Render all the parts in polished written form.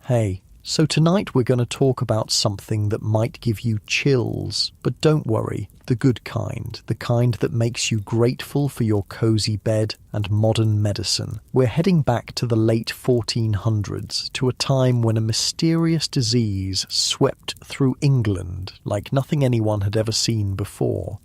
Hey, so tonight we're going to talk about something that might give you chills, but don't worry, the good kind, the kind that makes you grateful for your cozy bed and modern medicine. We're heading back to the late 1400s, to a time when a mysterious disease swept through England like nothing anyone had ever seen before.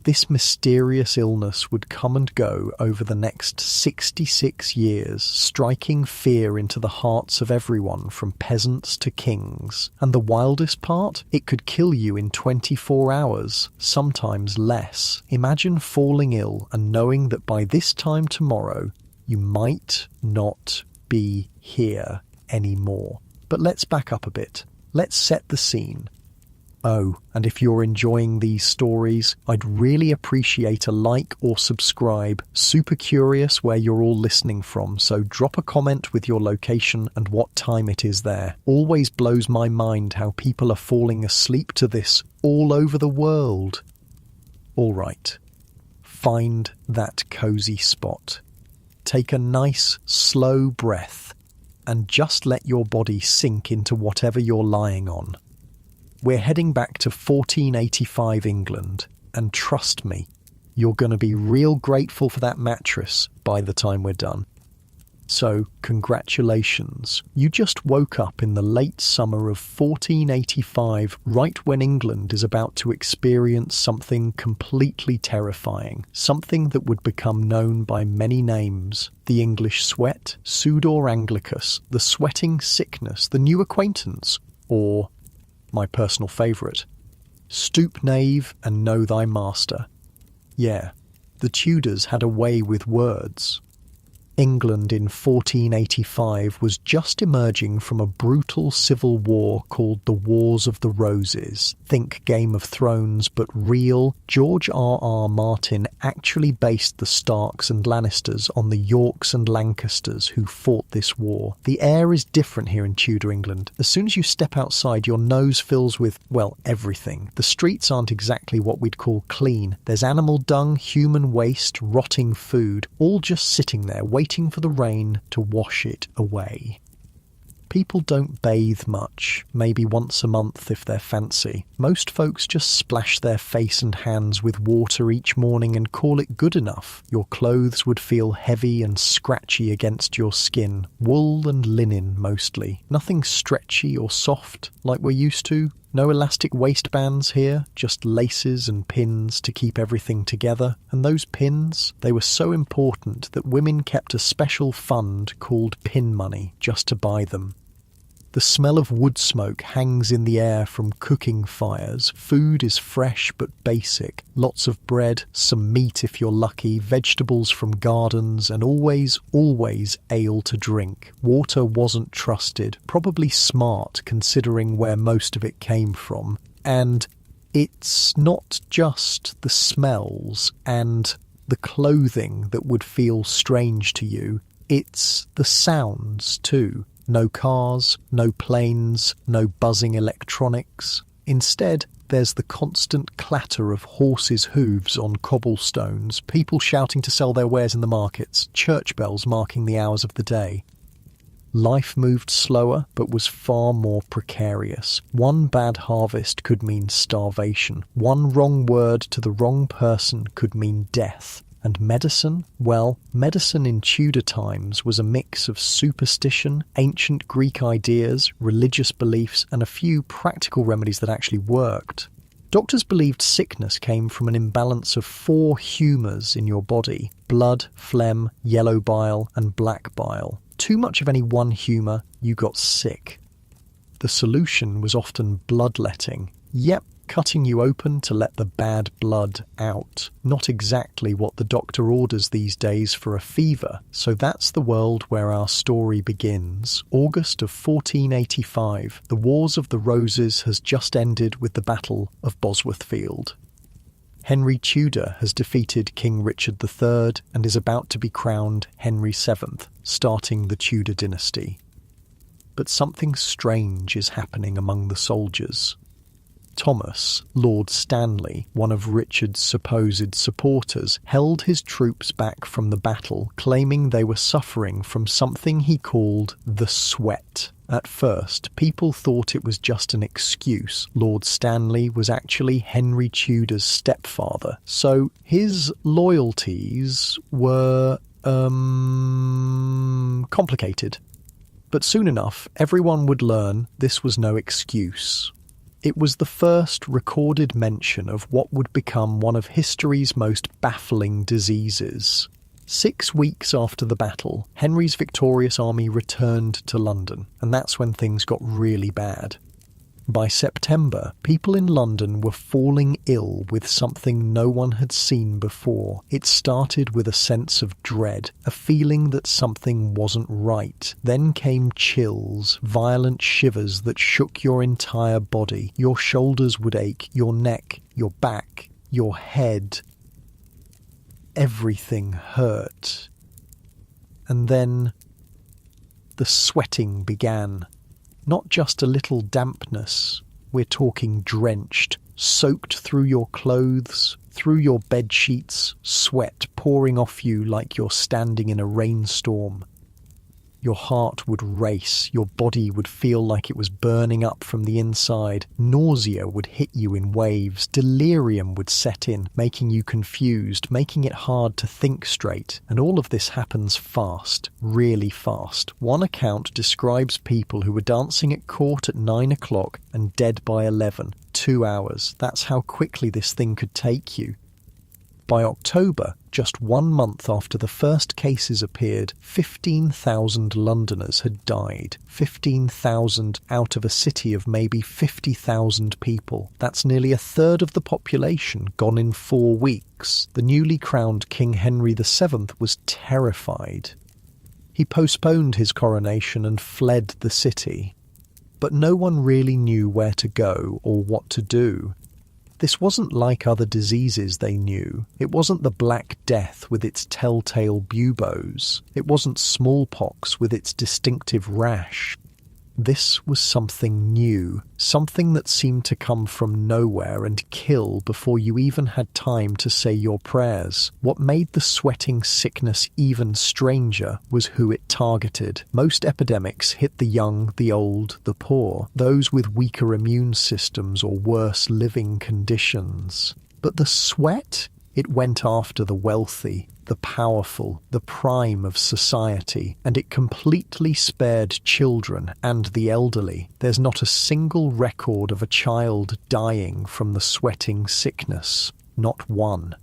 This mysterious illness would come and go over the next 66 years, striking fear into the hearts of everyone from peasants to kings. And the wildest part? It could kill you in 24 hours, sometimes less. Imagine falling ill and knowing that by this time tomorrow, you might not be here anymore. But let's back up a bit. Let's set the scene. Oh, and if you're enjoying these stories, I'd really appreciate a like or subscribe. Super curious where you're all listening from, so drop a comment with your location and what time it is there. Always blows my mind how people are falling asleep to this all over the world. All right, find that cozy spot. Take a nice, slow breath and just let your body sink into whatever you're lying on. We're heading back to 1485 England, and trust me, you're going to be real grateful for that mattress by the time we're done. So, congratulations. You just woke up in the late summer of 1485, right when England is about to experience something completely terrifying, something that would become known by many names. The English sweat, Sudor Anglicus, the sweating sickness, the new acquaintance, or my personal favourite, stoop knave and know thy master. Yeah, the Tudors had a way with words. England in 1485 was just emerging from a brutal civil war called the Wars of the Roses. Think Game of Thrones, but real. George R.R. Martin actually based the Starks and Lannisters on the Yorks and Lancasters who fought this war. The air is different here in Tudor England. As soon as you step outside, your nose fills with, well, everything. The streets aren't exactly what we'd call clean. There's animal dung, human waste, rotting food, all just sitting there waiting for the rain to wash it away. People don't bathe much, maybe once a month if they're fancy. Most folks just splash their face and hands with water each morning and call it good enough. Your clothes would feel heavy and scratchy against your skin. Wool and linen mostly. Nothing stretchy or soft like we're used to. No elastic waistbands here, just laces and pins to keep everything together. And those pins, they were so important that women kept a special fund called pin money just to buy them. The smell of wood smoke hangs in the air from cooking fires. Food is fresh but basic. Lots of bread, some meat if you're lucky, vegetables from gardens, and always ale to drink. Water wasn't trusted, probably smart considering where most of it came from. And it's not just the smells and the clothing that would feel strange to you. It's the sounds too. No cars, no planes, no buzzing electronics. Instead, there's the constant clatter of horses' hooves on cobblestones, people shouting to sell their wares in the markets, church bells marking the hours of the day. Life moved slower, but was far more precarious. One bad harvest could mean starvation. One wrong word to the wrong person could mean death. And medicine? Well, medicine in Tudor times was a mix of superstition, ancient Greek ideas, religious beliefs, and a few practical remedies that actually worked. Doctors believed sickness came from an imbalance of 4 humours in your body: blood, phlegm, yellow bile, and black bile. Too much of any one humour, you got sick. The solution was often bloodletting. Yep, cutting you open to let the bad blood out. Not exactly what the doctor orders these days for a fever. So that's the world where our story begins. August of 1485. The Wars of the Roses has just ended with the Battle of Bosworth Field. Henry Tudor has defeated King Richard III and is about to be crowned Henry VII, starting the Tudor dynasty. But something strange is happening among the soldiers. Thomas, Lord Stanley, one of Richard's supposed supporters, held his troops back from the battle, claiming they were suffering from something he called the sweat. At first, people thought it was just an excuse. Lord Stanley was actually Henry Tudor's stepfather, so his loyalties were, complicated. But soon enough, everyone would learn this was no excuse. It was the first recorded mention of what would become one of history's most baffling diseases. 6 weeks after the battle, Henry's victorious army returned to London, and that's when things got really bad. By September, people in London were falling ill with something no one had seen before. It started with a sense of dread, a feeling that something wasn't right. Then came chills, violent shivers that shook your entire body. Your shoulders would ache, your neck, your back, your head. Everything hurt. And then the sweating began. Not just a little dampness, we're talking drenched, soaked through your clothes, through your bed sheets, sweat pouring off you like you're standing in a rainstorm. Your heart would race, your body would feel like it was burning up from the inside, nausea would hit you in waves, delirium would set in, making you confused, making it hard to think straight. And all of this happens fast, really fast. One account describes people who were dancing at court at 9 o'clock and dead by 11, 2 hours. That's how quickly this thing could take you. By October, just 1 month after the first cases appeared, 15,000 Londoners had died. 15,000 out of a city of maybe 50,000 people. That's nearly a third of the population gone in 4 weeks. The newly crowned King Henry VII was terrified. He postponed his coronation and fled the city. But no one really knew where to go or what to do. This wasn't like other diseases they knew. It wasn't the Black Death with its telltale buboes. It wasn't smallpox with its distinctive rash. This was something new, something that seemed to come from nowhere and kill before you even had time to say your prayers. What made the sweating sickness even stranger was who it targeted. Most epidemics hit the young, the old, the poor, those with weaker immune systems or worse living conditions. But the sweat? It went after the wealthy, the powerful, the prime of society, and it completely spared children and the elderly. There's not a single record of a child dying from the sweating sickness. Not one.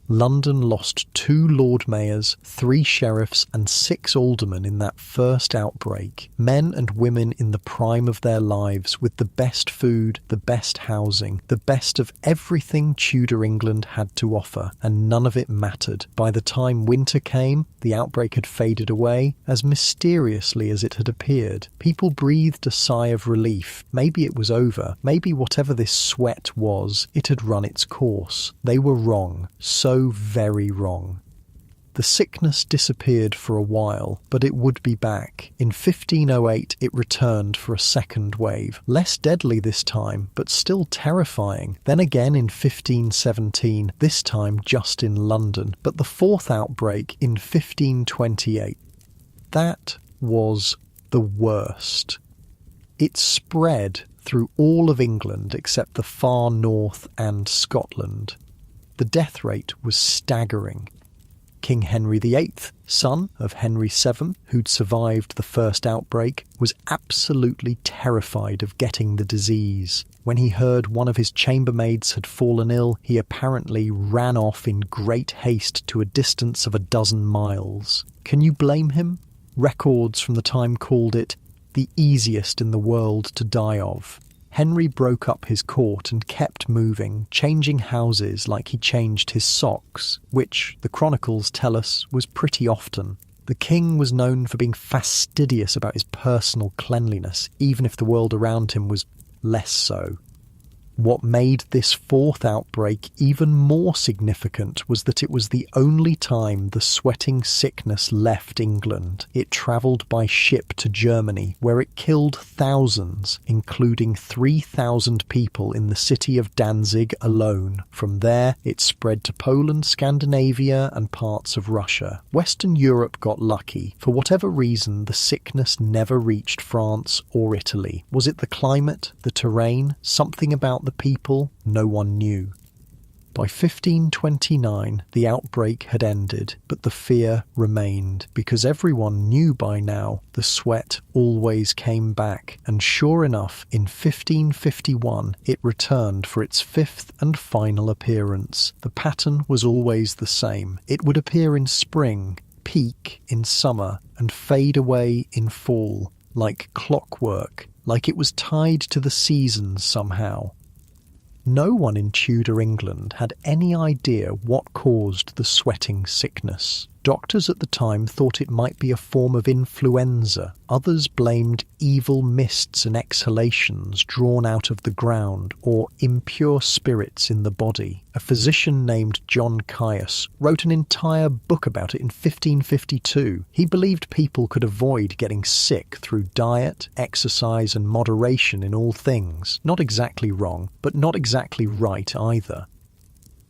London lost 2 Lord Mayors, 3 sheriffs and 6 aldermen in that first outbreak. Men and women in the prime of their lives with the best food, the best housing, the best of everything Tudor England had to offer, and none of it mattered. By the time winter came, the outbreak had faded away as mysteriously as it had appeared. People breathed a sigh of relief. Maybe it was over. Maybe whatever this sweat was, it had run its course. They were wrong. So very wrong. The sickness disappeared for a while, but it would be back. In 1508 it returned for a second wave, less deadly this time, but still terrifying. Then again in 1517, this time just in London, but the 4th outbreak in 1528. That was the worst. It spread through all of England except the far north and Scotland. The death rate was staggering. King Henry VIII, son of Henry VII, who'd survived the first outbreak, was absolutely terrified of getting the disease. When he heard one of his chambermaids had fallen ill, he apparently ran off in great haste to a distance of 12 miles. Can you blame him? Records from the time called it the easiest in the world to die of. Henry broke up his court and kept moving, changing houses like he changed his socks, which, the chronicles tell us, was pretty often. The king was known for being fastidious about his personal cleanliness, even if the world around him was less so. What made this fourth outbreak even more significant was that it was the only time the sweating sickness left England. It travelled by ship to Germany, where it killed thousands, including 3,000 people in the city of Danzig alone. From there, it spread to Poland, Scandinavia, and parts of Russia. Western Europe got lucky. For whatever reason, the sickness never reached France or Italy. Was it the climate, the terrain, something about the people? No one knew. By 1529, the outbreak had ended, but the fear remained, because everyone knew by now the sweat always came back, and sure enough, in 1551, it returned for its fifth and final appearance. The pattern was always the same. It would appear in spring, peak in summer, and fade away in fall, like clockwork, like it was tied to the seasons somehow. No one in Tudor England had any idea what caused the sweating sickness. Doctors at the time thought it might be a form of influenza. Others blamed evil mists and exhalations drawn out of the ground or impure spirits in the body. A physician named John Caius wrote an entire book about it in 1552. He believed people could avoid getting sick through diet, exercise, and moderation in all things. Not exactly wrong, but not exactly right either.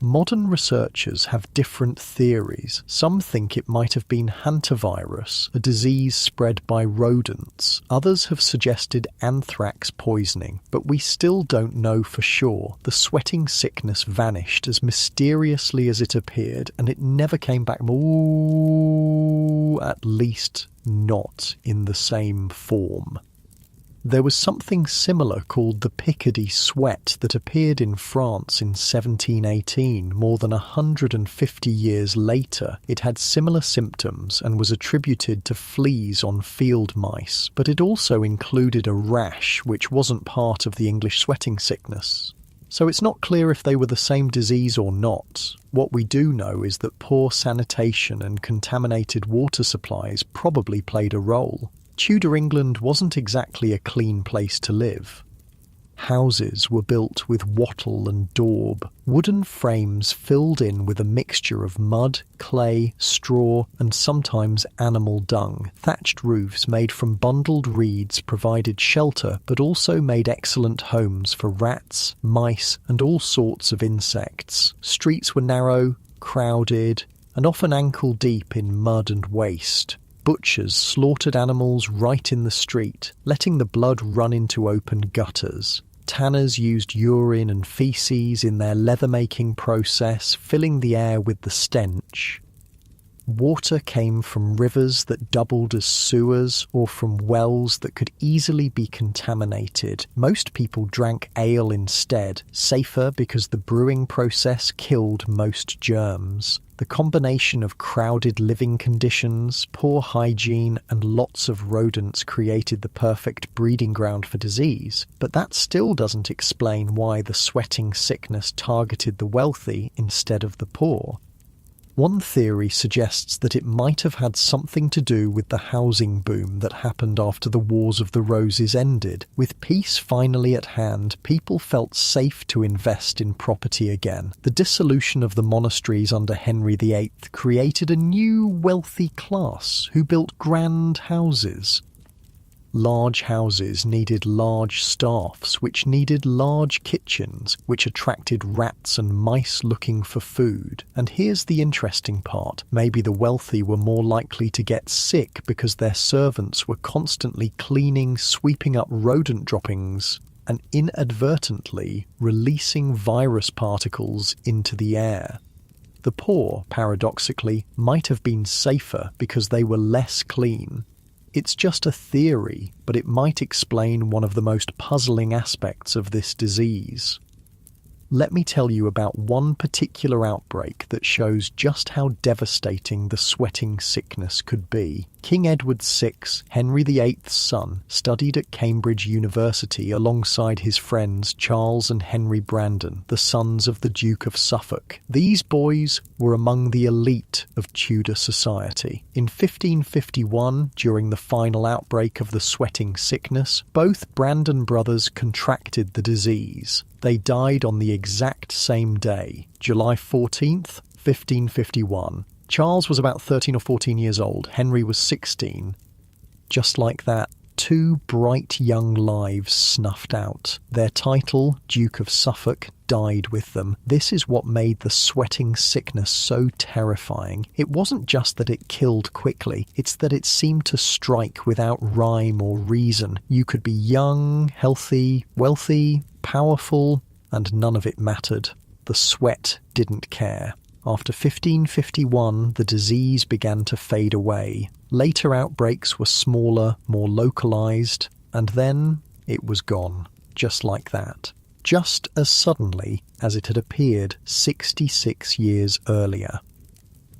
Modern researchers have different theories. Some think it might have been hantavirus, a disease spread by rodents. Others have suggested anthrax poisoning, but we still don't know for sure. The sweating sickness vanished as mysteriously as it appeared, and it never came back. At least not in the same form. There was something similar called the Picardy sweat that appeared in France in 1718, more than 150 years later. It had similar symptoms and was attributed to fleas on field mice, but it also included a rash which wasn't part of the English sweating sickness. So it's not clear if they were the same disease or not. What we do know is that poor sanitation and contaminated water supplies probably played a role. Tudor England wasn't exactly a clean place to live. Houses were built with wattle and daub, wooden frames filled in with a mixture of mud, clay, straw, and sometimes animal dung. Thatched roofs made from bundled reeds provided shelter, but also made excellent homes for rats, mice, and all sorts of insects. Streets were narrow, crowded, and often ankle-deep in mud and waste. Butchers slaughtered animals right in the street, letting the blood run into open gutters. Tanners used urine and feces in their leather-making process, filling the air with the stench. Water came from rivers that doubled as sewers or from wells that could easily be contaminated. Most people drank ale instead, safer because the brewing process killed most germs. The combination of crowded living conditions, poor hygiene, and lots of rodents created the perfect breeding ground for disease. But that still doesn't explain why the sweating sickness targeted the wealthy instead of the poor. One theory suggests that it might have had something to do with the housing boom that happened after the Wars of the Roses ended. With peace finally at hand, people felt safe to invest in property again. The dissolution of the monasteries under Henry VIII created a new wealthy class who built grand houses. Large houses needed large staffs, which needed large kitchens, which attracted rats and mice looking for food. And here's the interesting part. Maybe the wealthy were more likely to get sick because their servants were constantly cleaning, sweeping up rodent droppings, and inadvertently releasing virus particles into the air. The poor, paradoxically, might have been safer because they were less clean. It's just a theory, but it might explain one of the most puzzling aspects of this disease. Let me tell you about one particular outbreak that shows just how devastating the sweating sickness could be. King Edward VI, Henry VIII's son, studied at Cambridge University alongside his friends Charles and Henry Brandon, the sons of the Duke of Suffolk. These boys were among the elite of Tudor society. In 1551, during the final outbreak of the sweating sickness, both Brandon brothers contracted the disease. They died on the exact same day, July 14th, 1551. Charles was about 13 or 14 years old. Henry was 16. Just like that, two bright young lives snuffed out. Their title, Duke of Suffolk, died with them. This is what made the sweating sickness so terrifying. It wasn't just that it killed quickly, it's that it seemed to strike without rhyme or reason. You could be young, healthy, wealthy, powerful, and none of it mattered. The sweat didn't care. After 1551, the disease began to fade away. Later outbreaks were smaller, more localized, and then it was gone, just like that. Just as suddenly as it had appeared 66 years earlier.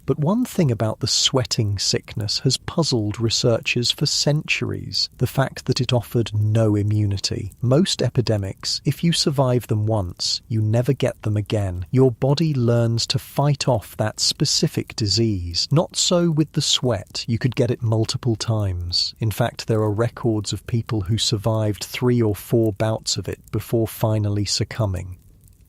But one thing about the sweating sickness has puzzled researchers for centuries, the fact that it offered no immunity. Most epidemics, if you survive them once, you never get them again. Your body learns to fight off that specific disease. Not so with the sweat, you could get it multiple times. In fact, there are records of people who survived 3 or 4 bouts of it before finally succumbing.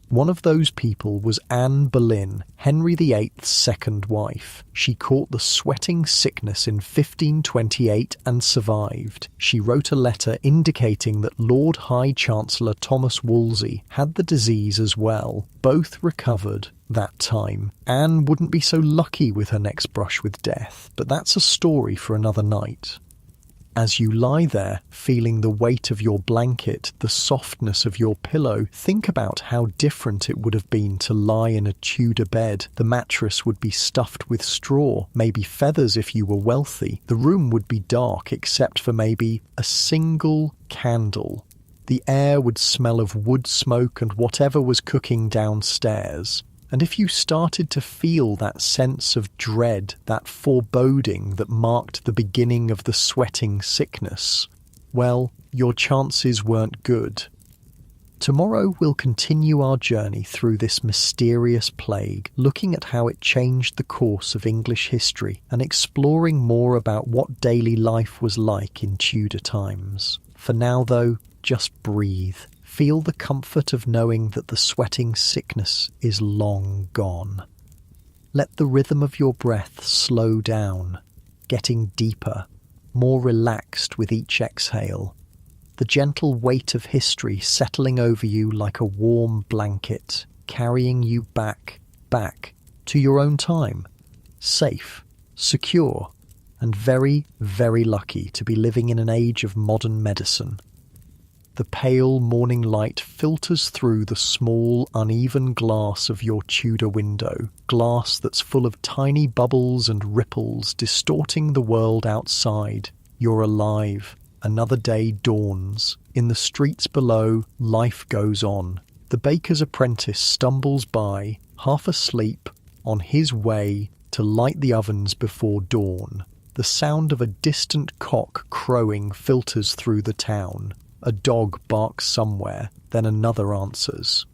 One of those people was Anne Boleyn, Henry VIII's second wife. She caught the sweating sickness in 1528 and survived. She wrote a letter indicating that Lord High Chancellor Thomas Wolsey had the disease as well. Both recovered that time. Anne wouldn't be so lucky with her next brush with death, but that's a story for another night. As you lie there, feeling the weight of your blanket, the softness of your pillow, think about how different it would have been to lie in a Tudor bed. The mattress would be stuffed with straw, maybe feathers if you were wealthy. The room would be dark except for maybe a single candle. The air would smell of wood smoke and whatever was cooking downstairs. And if you started to feel that sense of dread, that foreboding that marked the beginning of the sweating sickness, well, your chances weren't good. Tomorrow we'll continue our journey through this mysterious plague, looking at how it changed the course of English history and exploring more about what daily life was like in Tudor times. For now, though, just breathe. Feel the comfort of knowing that the sweating sickness is long gone. Let the rhythm of your breath slow down, getting deeper, more relaxed with each exhale. The gentle weight of history settling over you like a warm blanket, carrying you back to your own time. Safe, secure, and very, very lucky to be living in an age of modern medicine. The pale morning light filters through the small, uneven glass of your Tudor window, glass that's full of tiny bubbles and ripples distorting the world outside. You're alive. Another day dawns. In the streets below, life goes on. The baker's apprentice stumbles by, half asleep, on his way to light the ovens before dawn. The sound of a distant cock crowing filters through the town. A dog barks somewhere, then another answers.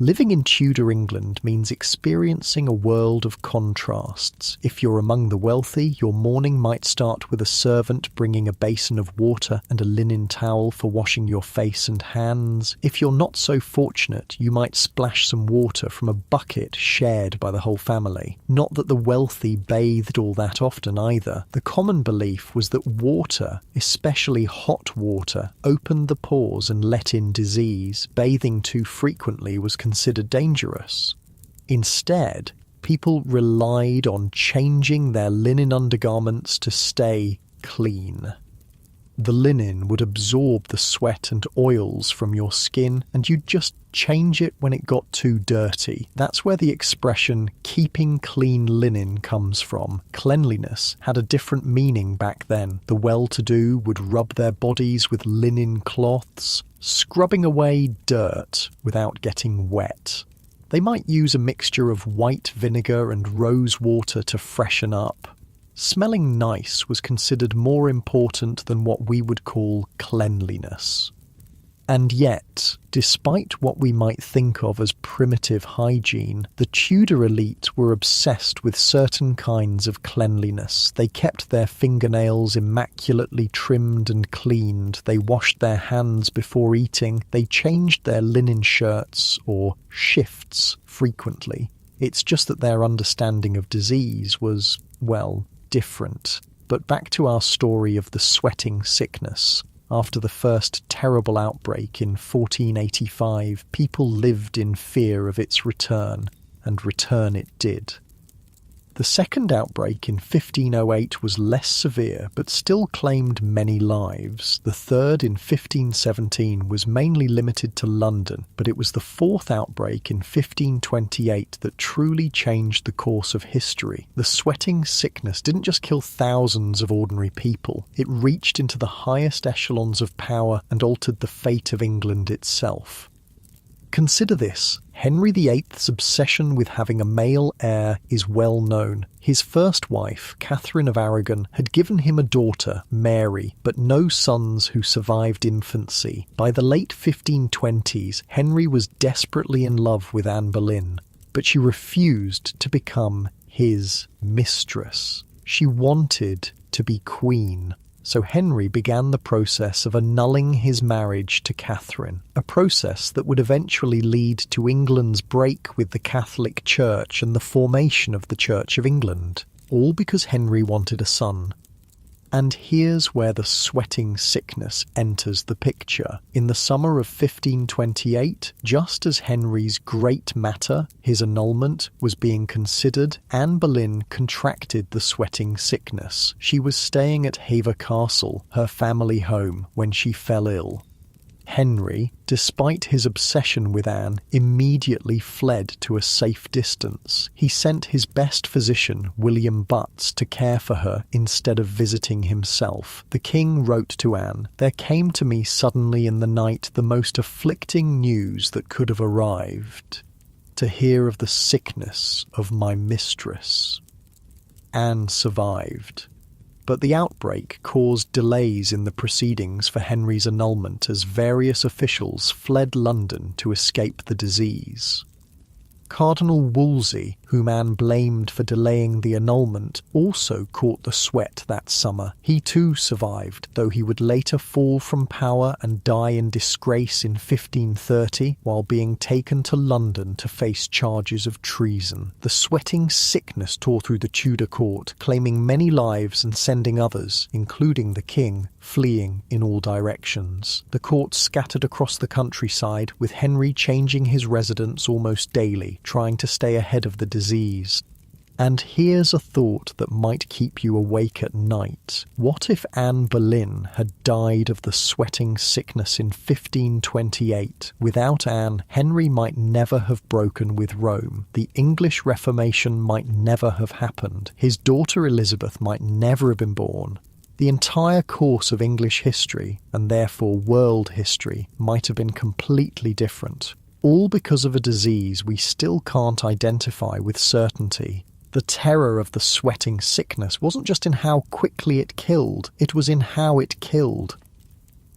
Living in Tudor England means experiencing a world of contrasts. If you're among the wealthy, your morning might start with a servant bringing a basin of water and a linen towel for washing your face and hands. If you're not so fortunate, you might splash some water from a bucket shared by the whole family. Not that the wealthy bathed all that often either. The common belief was that water, especially hot water, opened the pores and let in disease. Bathing too frequently was considered dangerous. Instead, people relied on changing their linen undergarments to stay clean. The linen would absorb the sweat and oils from your skin, and you'd just change it when it got too dirty. That's where the expression keeping clean linen comes from. Cleanliness had a different meaning back then. The well-to-do would rub their bodies with linen cloths, scrubbing away dirt without getting wet. They might use a mixture of white vinegar and rose water to freshen up. Smelling nice was considered more important than what we would call cleanliness. And yet, despite what we might think of as primitive hygiene, the Tudor elite were obsessed with certain kinds of cleanliness. They kept their fingernails immaculately trimmed and cleaned. They washed their hands before eating. They changed their linen shirts, or shifts, frequently. It's just that their understanding of disease was, well, different. But back to our story of the sweating sickness. After the first terrible outbreak in 1485, people lived in fear of its return, and return it did. The second outbreak in 1508 was less severe, but still claimed many lives. The third in 1517 was mainly limited to London, but it was the fourth outbreak in 1528 that truly changed the course of history. The sweating sickness didn't just kill thousands of ordinary people, it reached into the highest echelons of power and altered the fate of England itself. Consider this. Henry VIII's obsession with having a male heir is well known. His first wife, Catherine of Aragon, had given him a daughter, Mary, but no sons who survived infancy. By the late 1520s, Henry was desperately in love with Anne Boleyn, but she refused to become his mistress. She wanted to be queen. So Henry began the process of annulling his marriage to Catherine, a process that would eventually lead to England's break with the Catholic Church and the formation of the Church of England, all because Henry wanted a son. And here's where the sweating sickness enters the picture. In the summer of 1528, just as Henry's great matter, his annulment, was being considered, Anne Boleyn contracted the sweating sickness. She was staying at Hever Castle, her family home, when she fell ill. Henry, despite his obsession with Anne, immediately fled to a safe distance. He sent his best physician, William Butts, to care for her instead of visiting himself. The king wrote to Anne, "There came to me suddenly in the night the most afflicting news that could have arrived, to hear of the sickness of my mistress." Anne survived. But the outbreak caused delays in the proceedings for Henry's annulment as various officials fled London to escape the disease. Cardinal Wolsey, whom Anne blamed for delaying the annulment, also caught the sweat that summer. He too survived, though he would later fall from power and die in disgrace in 1530 while being taken to London to face charges of treason. The sweating sickness tore through the Tudor court, claiming many lives and sending others, including the king, fleeing in all directions. The court scattered across the countryside, with Henry changing his residence almost daily, trying to stay ahead of the disease. And here's a thought that might keep you awake at night. What if Anne Boleyn had died of the sweating sickness in 1528? Without Anne, Henry might never have broken with Rome. The English Reformation might never have happened. His daughter Elizabeth might never have been born. The entire course of English history, and therefore world history, might have been completely different. All because of a disease we still can't identify with certainty. The terror of the sweating sickness wasn't just in how quickly it killed, it was in how it killed.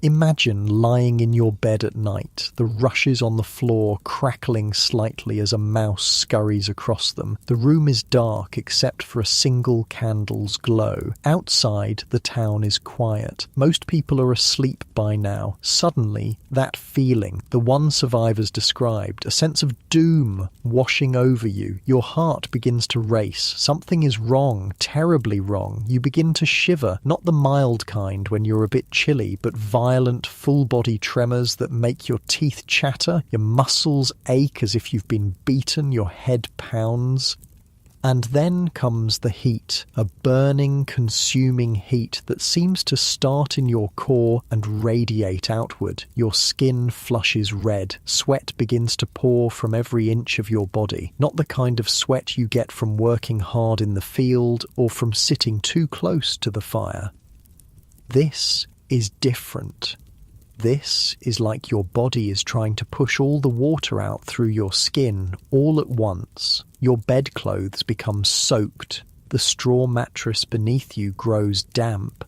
Imagine lying in your bed at night, the rushes on the floor crackling slightly as a mouse scurries across them. The room is dark except for a single candle's glow. Outside, the town is quiet. Most people are asleep by now. Suddenly, that feeling, the one survivors described, a sense of doom washing over you. Your heart begins to race. Something is wrong, terribly wrong. You begin to shiver, not the mild kind when you're a bit chilly, but violent full-body tremors that make your teeth chatter, your muscles ache as if you've been beaten, your head pounds. And then comes the heat, a burning, consuming heat that seems to start in your core and radiate outward. Your skin flushes red. Sweat begins to pour from every inch of your body. Not the kind of sweat you get from working hard in the field or from sitting too close to the fire. This is different. This is like your body is trying to push all the water out through your skin all at once. Your bedclothes become soaked. The straw mattress beneath you grows damp.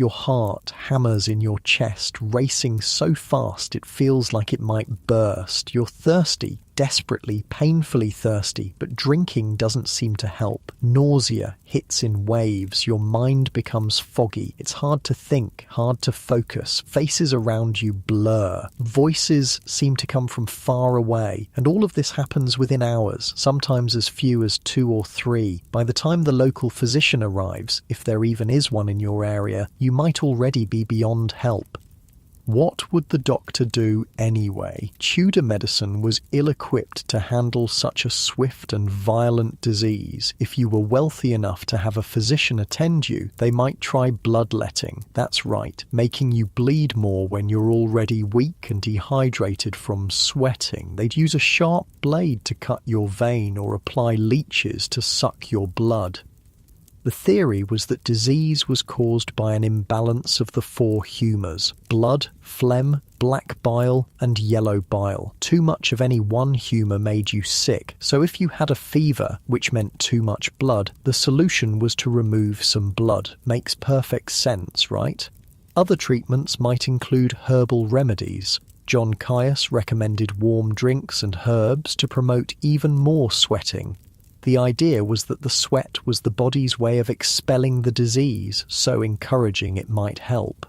Your heart hammers in your chest, racing so fast it feels like it might burst. You're thirsty, desperately, painfully thirsty, but drinking doesn't seem to help. Nausea hits in waves. Your mind becomes foggy. It's hard to think, hard to focus. Faces around you blur. Voices seem to come from far away. And all of this happens within hours, sometimes as few as 2 or 3. By the time the local physician arrives, if there even is one in your area, you might already be beyond help. What would the doctor do anyway? Tudor medicine was ill-equipped to handle such a swift and violent disease. If you were wealthy enough to have a physician attend you, they might try bloodletting. That's right, making you bleed more when you're already weak and dehydrated from sweating. They'd use a sharp blade to cut your vein or apply leeches to suck your blood. The theory was that disease was caused by an imbalance of the 4 humours: blood, phlegm, black bile, and yellow bile. Too much of any one humour made you sick, so if you had a fever, which meant too much blood, the solution was to remove some blood. Makes perfect sense, right? Other treatments might include herbal remedies. John Caius recommended warm drinks and herbs to promote even more sweating. The idea was that the sweat was the body's way of expelling the disease, so encouraging it might help.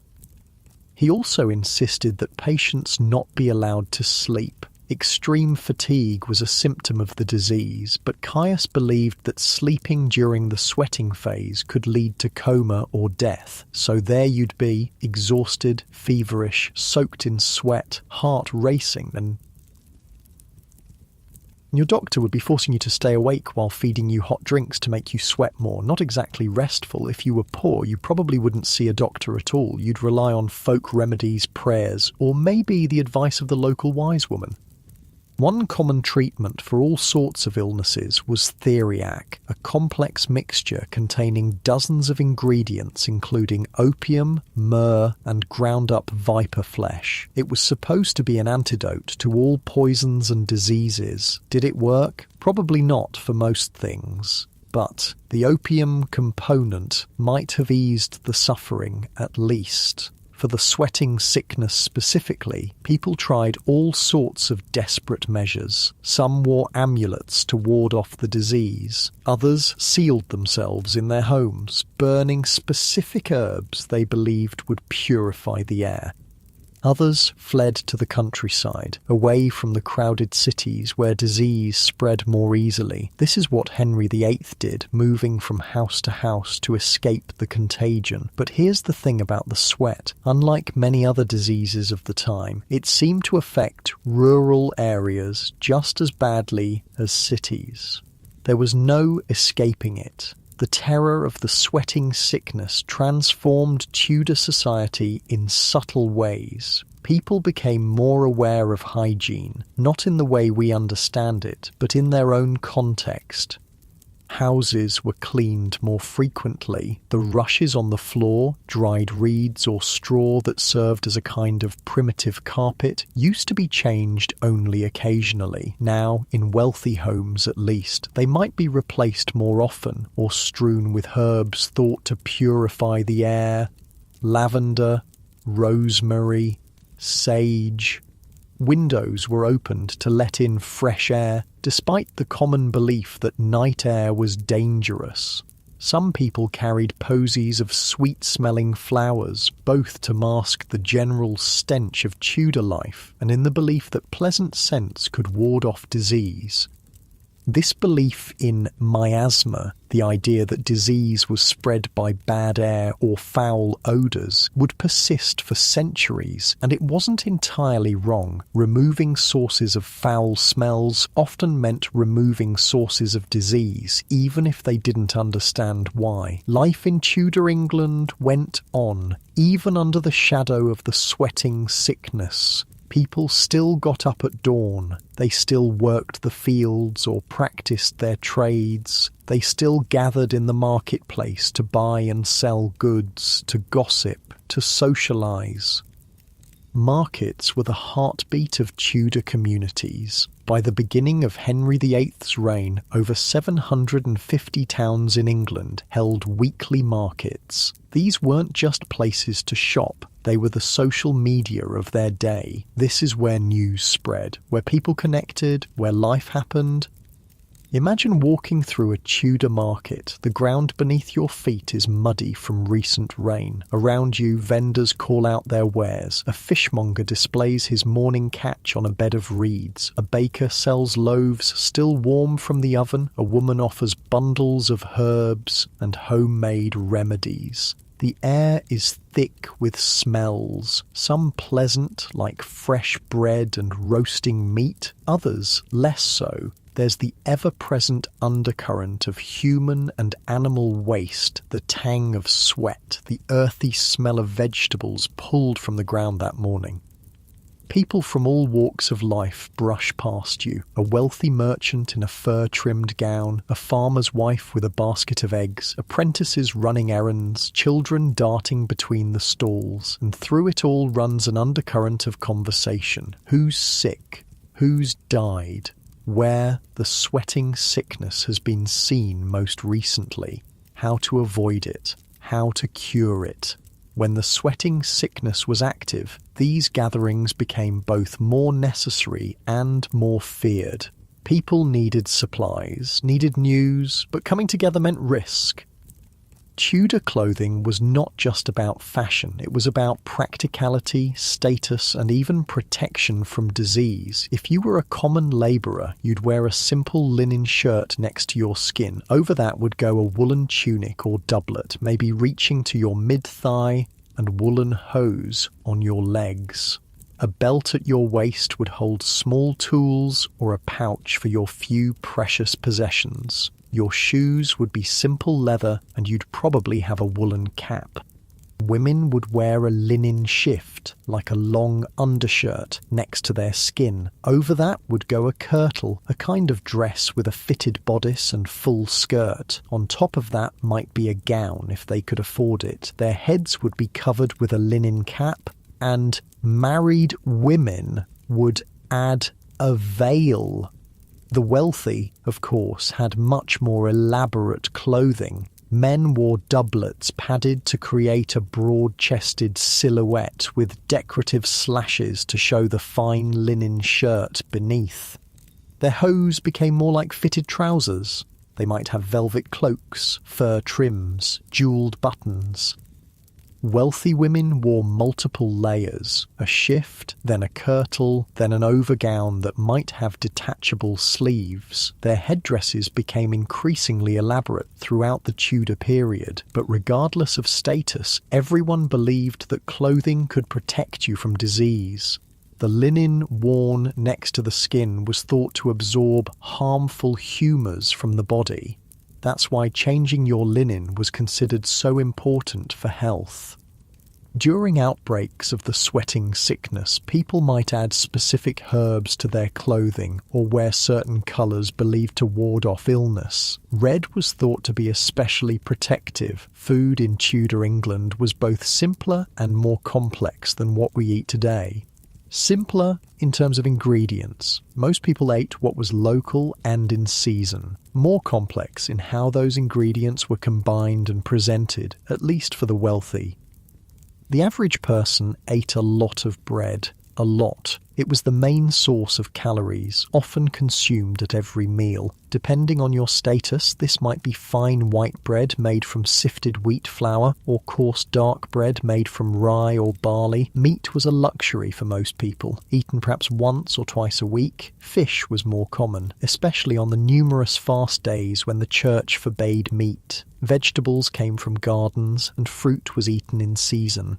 He also insisted that patients not be allowed to sleep. Extreme fatigue was a symptom of the disease, but Caius believed that sleeping during the sweating phase could lead to coma or death. So there you'd be, exhausted, feverish, soaked in sweat, heart racing, and your doctor would be forcing you to stay awake while feeding you hot drinks to make you sweat more. Not exactly restful. If you were poor, you probably wouldn't see a doctor at all. You'd rely on folk remedies, prayers, or maybe the advice of the local wise woman. One common treatment for all sorts of illnesses was theriac, a complex mixture containing dozens of ingredients including opium, myrrh, and ground-up viper flesh. It was supposed to be an antidote to all poisons and diseases. Did it work? Probably not for most things. But the opium component might have eased the suffering at least. For the sweating sickness specifically, people tried all sorts of desperate measures. Some wore amulets to ward off the disease. Others sealed themselves in their homes, burning specific herbs they believed would purify the air. Others fled to the countryside, away from the crowded cities where disease spread more easily. This is what Henry VIII did, moving from house to house to escape the contagion. But here's the thing about the sweat. Unlike many other diseases of the time, it seemed to affect rural areas just as badly as cities. There was no escaping it. The terror of the sweating sickness transformed Tudor society in subtle ways. People became more aware of hygiene, not in the way we understand it, but in their own context. Houses were cleaned more frequently. The rushes on the floor, dried reeds or straw that served as a kind of primitive carpet, used to be changed only occasionally. Now, in wealthy homes at least, they might be replaced more often or strewn with herbs thought to purify the air. Lavender, rosemary, sage. Windows were opened to let in fresh air, despite the common belief that night air was dangerous. Some people carried posies of sweet-smelling flowers, both to mask the general stench of Tudor life and in the belief that pleasant scents could ward off disease. This belief in miasma, the idea that disease was spread by bad air or foul odours, would persist for centuries, and it wasn't entirely wrong. Removing sources of foul smells often meant removing sources of disease, even if they didn't understand why. Life in Tudor England went on, even under the shadow of the sweating sickness. People still got up at dawn, they still worked the fields or practiced their trades, they still gathered in the marketplace to buy and sell goods, to gossip, to socialise. Markets were the heartbeat of Tudor communities. By the beginning of Henry VIII's reign, over 750 towns in England held weekly markets. These weren't just places to shop, they were the social media of their day. This is where news spread, where people connected, where life happened. Imagine walking through a Tudor market. The ground beneath your feet is muddy from recent rain. Around you, vendors call out their wares. A fishmonger displays his morning catch on a bed of reeds. A baker sells loaves still warm from the oven. A woman offers bundles of herbs and homemade remedies. The air is thick with smells, some pleasant like fresh bread and roasting meat, others less so. There's the ever-present undercurrent of human and animal waste, the tang of sweat, the earthy smell of vegetables pulled from the ground that morning. People from all walks of life brush past you. A wealthy merchant in a fur-trimmed gown, a farmer's wife with a basket of eggs, apprentices running errands, children darting between the stalls, and through it all runs an undercurrent of conversation. Who's sick? Who's died? Where the sweating sickness has been seen most recently, how to avoid it, how to cure it. When the sweating sickness was active, these gatherings became both more necessary and more feared. People needed supplies, needed news, but coming together meant risk. Tudor clothing was not just about fashion, it was about practicality, status, and even protection from disease. If you were a common labourer, you'd wear a simple linen shirt next to your skin. Over that would go a woolen tunic or doublet, maybe reaching to your mid-thigh, and woolen hose on your legs. A belt at your waist would hold small tools or a pouch for your few precious possessions. Your shoes would be simple leather and you'd probably have a woolen cap. Women would wear a linen shift, like a long undershirt, next to their skin. Over that would go a kirtle, a kind of dress with a fitted bodice and full skirt. On top of that might be a gown if they could afford it. Their heads would be covered with a linen cap, and married women would add a veil. The wealthy, of course, had much more elaborate clothing. Men wore doublets padded to create a broad-chested silhouette with decorative slashes to show the fine linen shirt beneath. Their hose became more like fitted trousers. They might have velvet cloaks, fur trims, jewelled buttons. Wealthy women wore multiple layers, a shift, then a kirtle, then an overgown that might have detachable sleeves. Their headdresses became increasingly elaborate throughout the Tudor period, but regardless of status, everyone believed that clothing could protect you from disease. The linen worn next to the skin was thought to absorb harmful humours from the body. That's why changing your linen was considered so important for health. During outbreaks of the sweating sickness, people might add specific herbs to their clothing or wear certain colours believed to ward off illness. Red was thought to be especially protective. Food in Tudor England was both simpler and more complex than what we eat today. Simpler in terms of ingredients. Most people ate what was local and in season. More complex in how those ingredients were combined and presented, at least for the wealthy. The average person ate a lot of bread. A lot. It was the main source of calories, often consumed at every meal. Depending on your status, this might be fine white bread made from sifted wheat flour, or coarse dark bread made from rye or barley. Meat was a luxury for most people, eaten perhaps once or twice a week. Fish was more common, especially on the numerous fast days when the church forbade meat. Vegetables came from gardens, and fruit was eaten in season.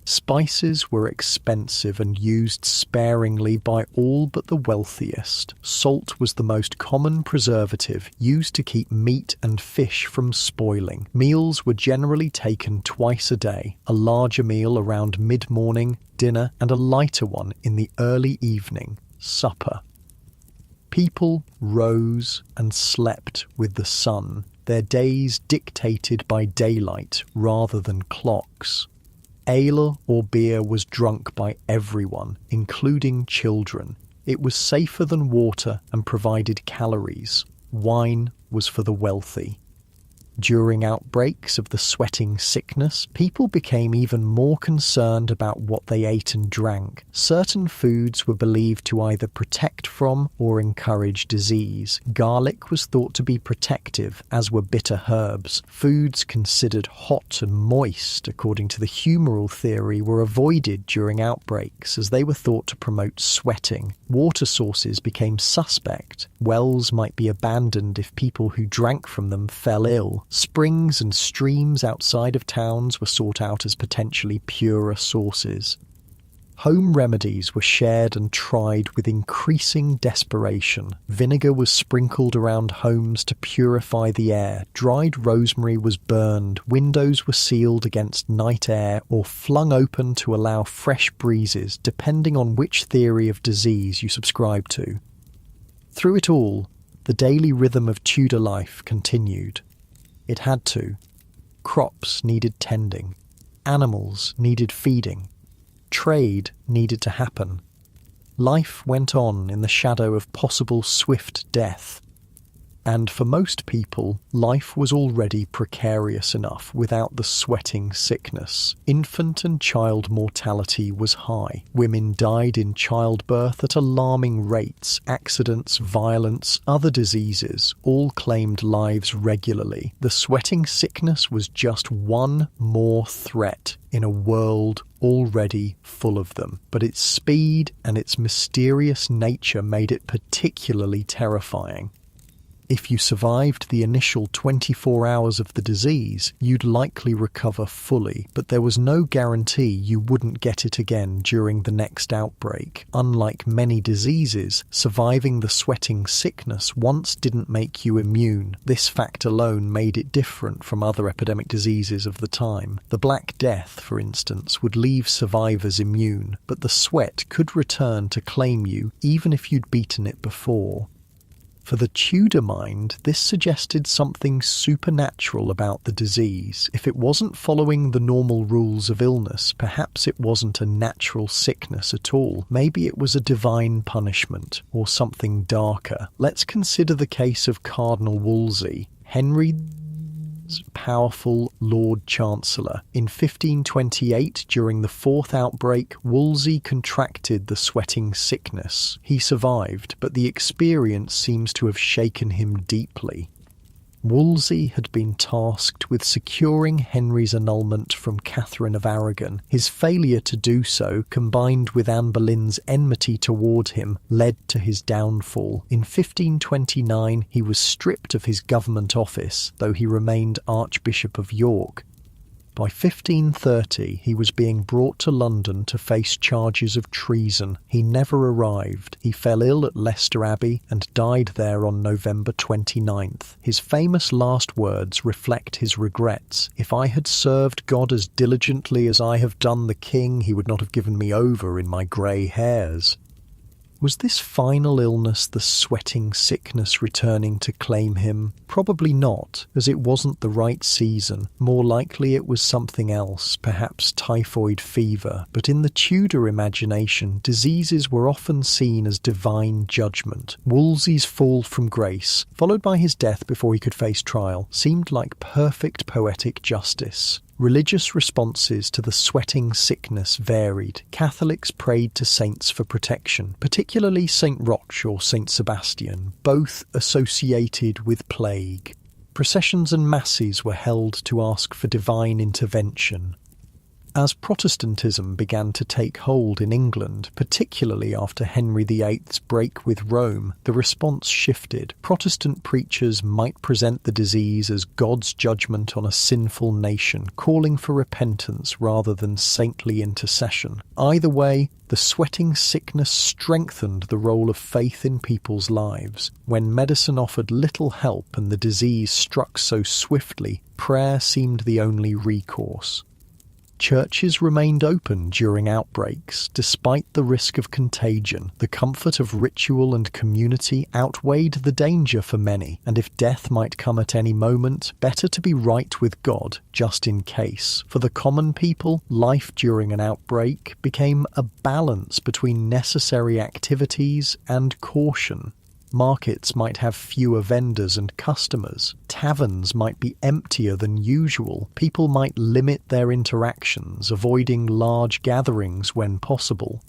Spices were expensive and used sparingly by all but the wealthiest. Salt was the most common preservative, used to keep meat and fish from spoiling. Meals were generally taken twice a day, a larger meal around mid-morning, dinner, and a lighter one in the early evening, supper. People rose and slept with the sun, their days dictated by daylight rather than clocks. Ale or beer was drunk by everyone, including children. It was safer than water and provided calories. Wine was for the wealthy. During outbreaks of the sweating sickness, people became even more concerned about what they ate and drank. Certain foods were believed to either protect from or encourage disease. Garlic was thought to be protective, as were bitter herbs. Foods considered hot and moist, according to the humoral theory, were avoided during outbreaks, as they were thought to promote sweating. Water sources became suspect. Wells might be abandoned if people who drank from them fell ill. Springs and streams outside of towns were sought out as potentially purer sources. Home remedies were shared and tried with increasing desperation. Vinegar was sprinkled around homes to purify the air. Dried rosemary was burned. Windows were sealed against night air or flung open to allow fresh breezes, depending on which theory of disease you subscribe to. Through it all, the daily rhythm of Tudor life continued. It had to. Crops needed tending. Animals needed feeding. Trade needed to happen. Life went on in the shadow of possible swift death. And for most people, life was already precarious enough without the sweating sickness. Infant and child mortality was high. Women died in childbirth at alarming rates. Accidents, violence, other diseases all claimed lives regularly. The sweating sickness was just one more threat in a world already full of them. But its speed and its mysterious nature made it particularly terrifying. If you survived the initial 24 hours of the disease, you'd likely recover fully, but there was no guarantee you wouldn't get it again during the next outbreak. Unlike many diseases, surviving the sweating sickness once didn't make you immune. This fact alone made it different from other epidemic diseases of the time. The Black Death, for instance, would leave survivors immune, but the sweat could return to claim you even if you'd beaten it before. For the Tudor mind, this suggested something supernatural about the disease. If it wasn't following the normal rules of illness, perhaps it wasn't a natural sickness at all. Maybe it was a divine punishment, or something darker. Let's consider the case of Cardinal Wolsey, Henry's powerful Lord Chancellor. In 1528, during the fourth outbreak, Wolsey contracted the sweating sickness. He survived, but the experience seems to have shaken him deeply. Wolsey had been tasked with securing Henry's annulment from Catherine of Aragon. His failure to do so, combined with Anne Boleyn's enmity toward him, led to his downfall. In 1529, he was stripped of his government office, though he remained Archbishop of York. By 1530, he was being brought to London to face charges of treason. He never arrived. He fell ill at Leicester Abbey and died there on November 29th. His famous last words reflect his regrets. "If I had served God as diligently as I have done the king, he would not have given me over in my grey hairs." Was this final illness the sweating sickness returning to claim him? Probably not, as it wasn't the right season. More likely it was something else, perhaps typhoid fever. But in the Tudor imagination, diseases were often seen as divine judgment. Wolsey's fall from grace, followed by his death before he could face trial, seemed like perfect poetic justice. Religious responses to the sweating sickness varied. Catholics prayed to saints for protection, particularly St. Roch or St. Sebastian, both associated with plague. Processions and masses were held to ask for divine intervention. As Protestantism began to take hold in England, particularly after Henry VIII's break with Rome, the response shifted. Protestant preachers might present the disease as God's judgment on a sinful nation, calling for repentance rather than saintly intercession. Either way, the sweating sickness strengthened the role of faith in people's lives. When medicine offered little help and the disease struck so swiftly, prayer seemed the only recourse. Churches remained open during outbreaks. Despite the risk of contagion, the comfort of ritual and community outweighed the danger for many, and if death might come at any moment, better to be right with God, just in case. For the common people, life during an outbreak became a balance between necessary activities and caution. Markets might have fewer vendors and customers. Taverns might be emptier than usual. People might limit their interactions, avoiding large gatherings when possible.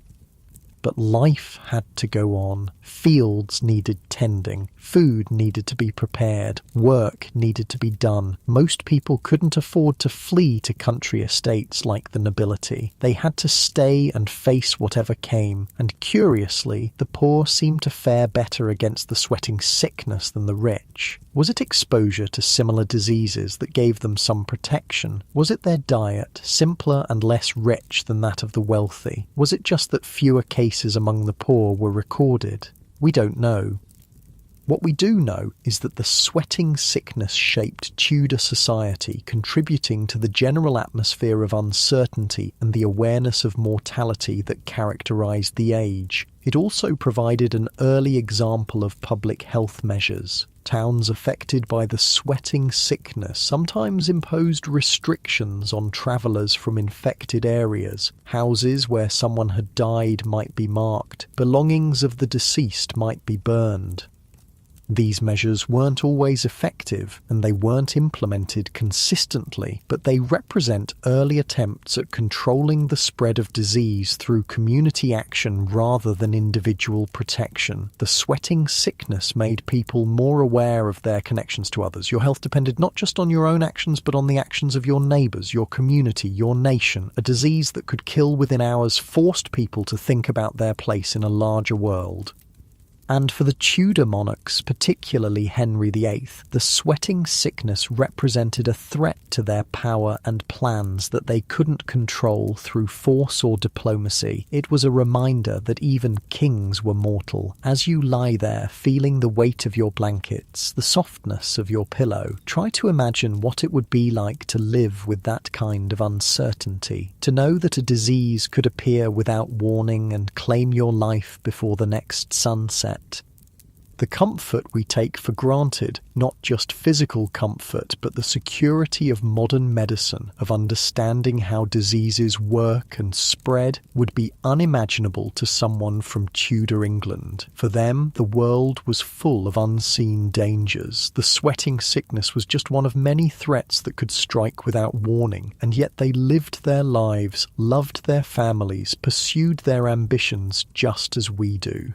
But life had to go on. Fields needed tending. Food needed to be prepared. Work needed to be done. Most people couldn't afford to flee to country estates like the nobility. They had to stay and face whatever came, and curiously, the poor seemed to fare better against the sweating sickness than the rich. Was it exposure to similar diseases that gave them some protection? Was it their diet, simpler and less rich than that of the wealthy? Was it just that fewer cases among the poor were recorded? We don't know. What we do know is that the sweating sickness shaped Tudor society, contributing to the general atmosphere of uncertainty and the awareness of mortality that characterized the age. It also provided an early example of public health measures. Towns affected by the sweating sickness sometimes imposed restrictions on travellers from infected areas. Houses where someone had died might be marked. Belongings of the deceased might be burned. These measures weren't always effective, and they weren't implemented consistently, but they represent early attempts at controlling the spread of disease through community action rather than individual protection. The sweating sickness made people more aware of their connections to others. Your health depended not just on your own actions, but on the actions of your neighbours, your community, your nation. A disease that could kill within hours forced people to think about their place in a larger world. And for the Tudor monarchs, particularly Henry VIII, the sweating sickness represented a threat to their power and plans that they couldn't control through force or diplomacy. It was a reminder that even kings were mortal. As you lie there, feeling the weight of your blankets, the softness of your pillow, try to imagine what it would be like to live with that kind of uncertainty. To know that a disease could appear without warning and claim your life before the next sunset. The comfort we take for granted, not just physical comfort, but the security of modern medicine, of understanding how diseases work and spread, would be unimaginable to someone from Tudor England. For them, the world was full of unseen dangers. The sweating sickness was just one of many threats that could strike without warning, and yet they lived their lives, loved their families, pursued their ambitions just as we do.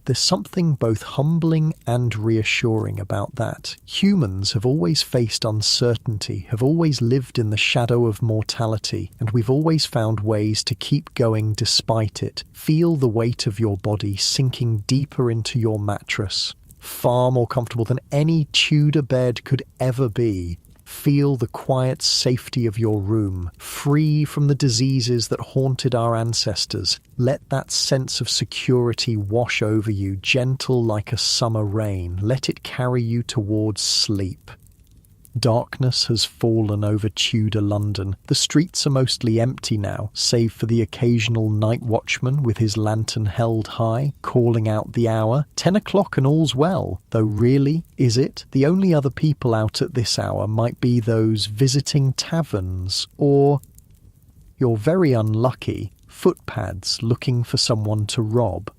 There's something both humbling and reassuring about that. Humans have always faced uncertainty, have always lived in the shadow of mortality, and we've always found ways to keep going despite it. Feel the weight of your body sinking deeper into your mattress. Far more comfortable than any Tudor bed could ever be. Feel the quiet safety of your room, free from the diseases that haunted our ancestors. Let that sense of security wash over you, gentle like a summer rain. Let it carry you towards sleep. Darkness has fallen over Tudor London. The streets are mostly empty now, save for the occasional night watchman with his lantern held high, calling out the hour. 10 o'clock and all's well. Though really, is it? The only other people out at this hour might be those visiting taverns, or, you're very unlucky, footpads looking for someone to rob.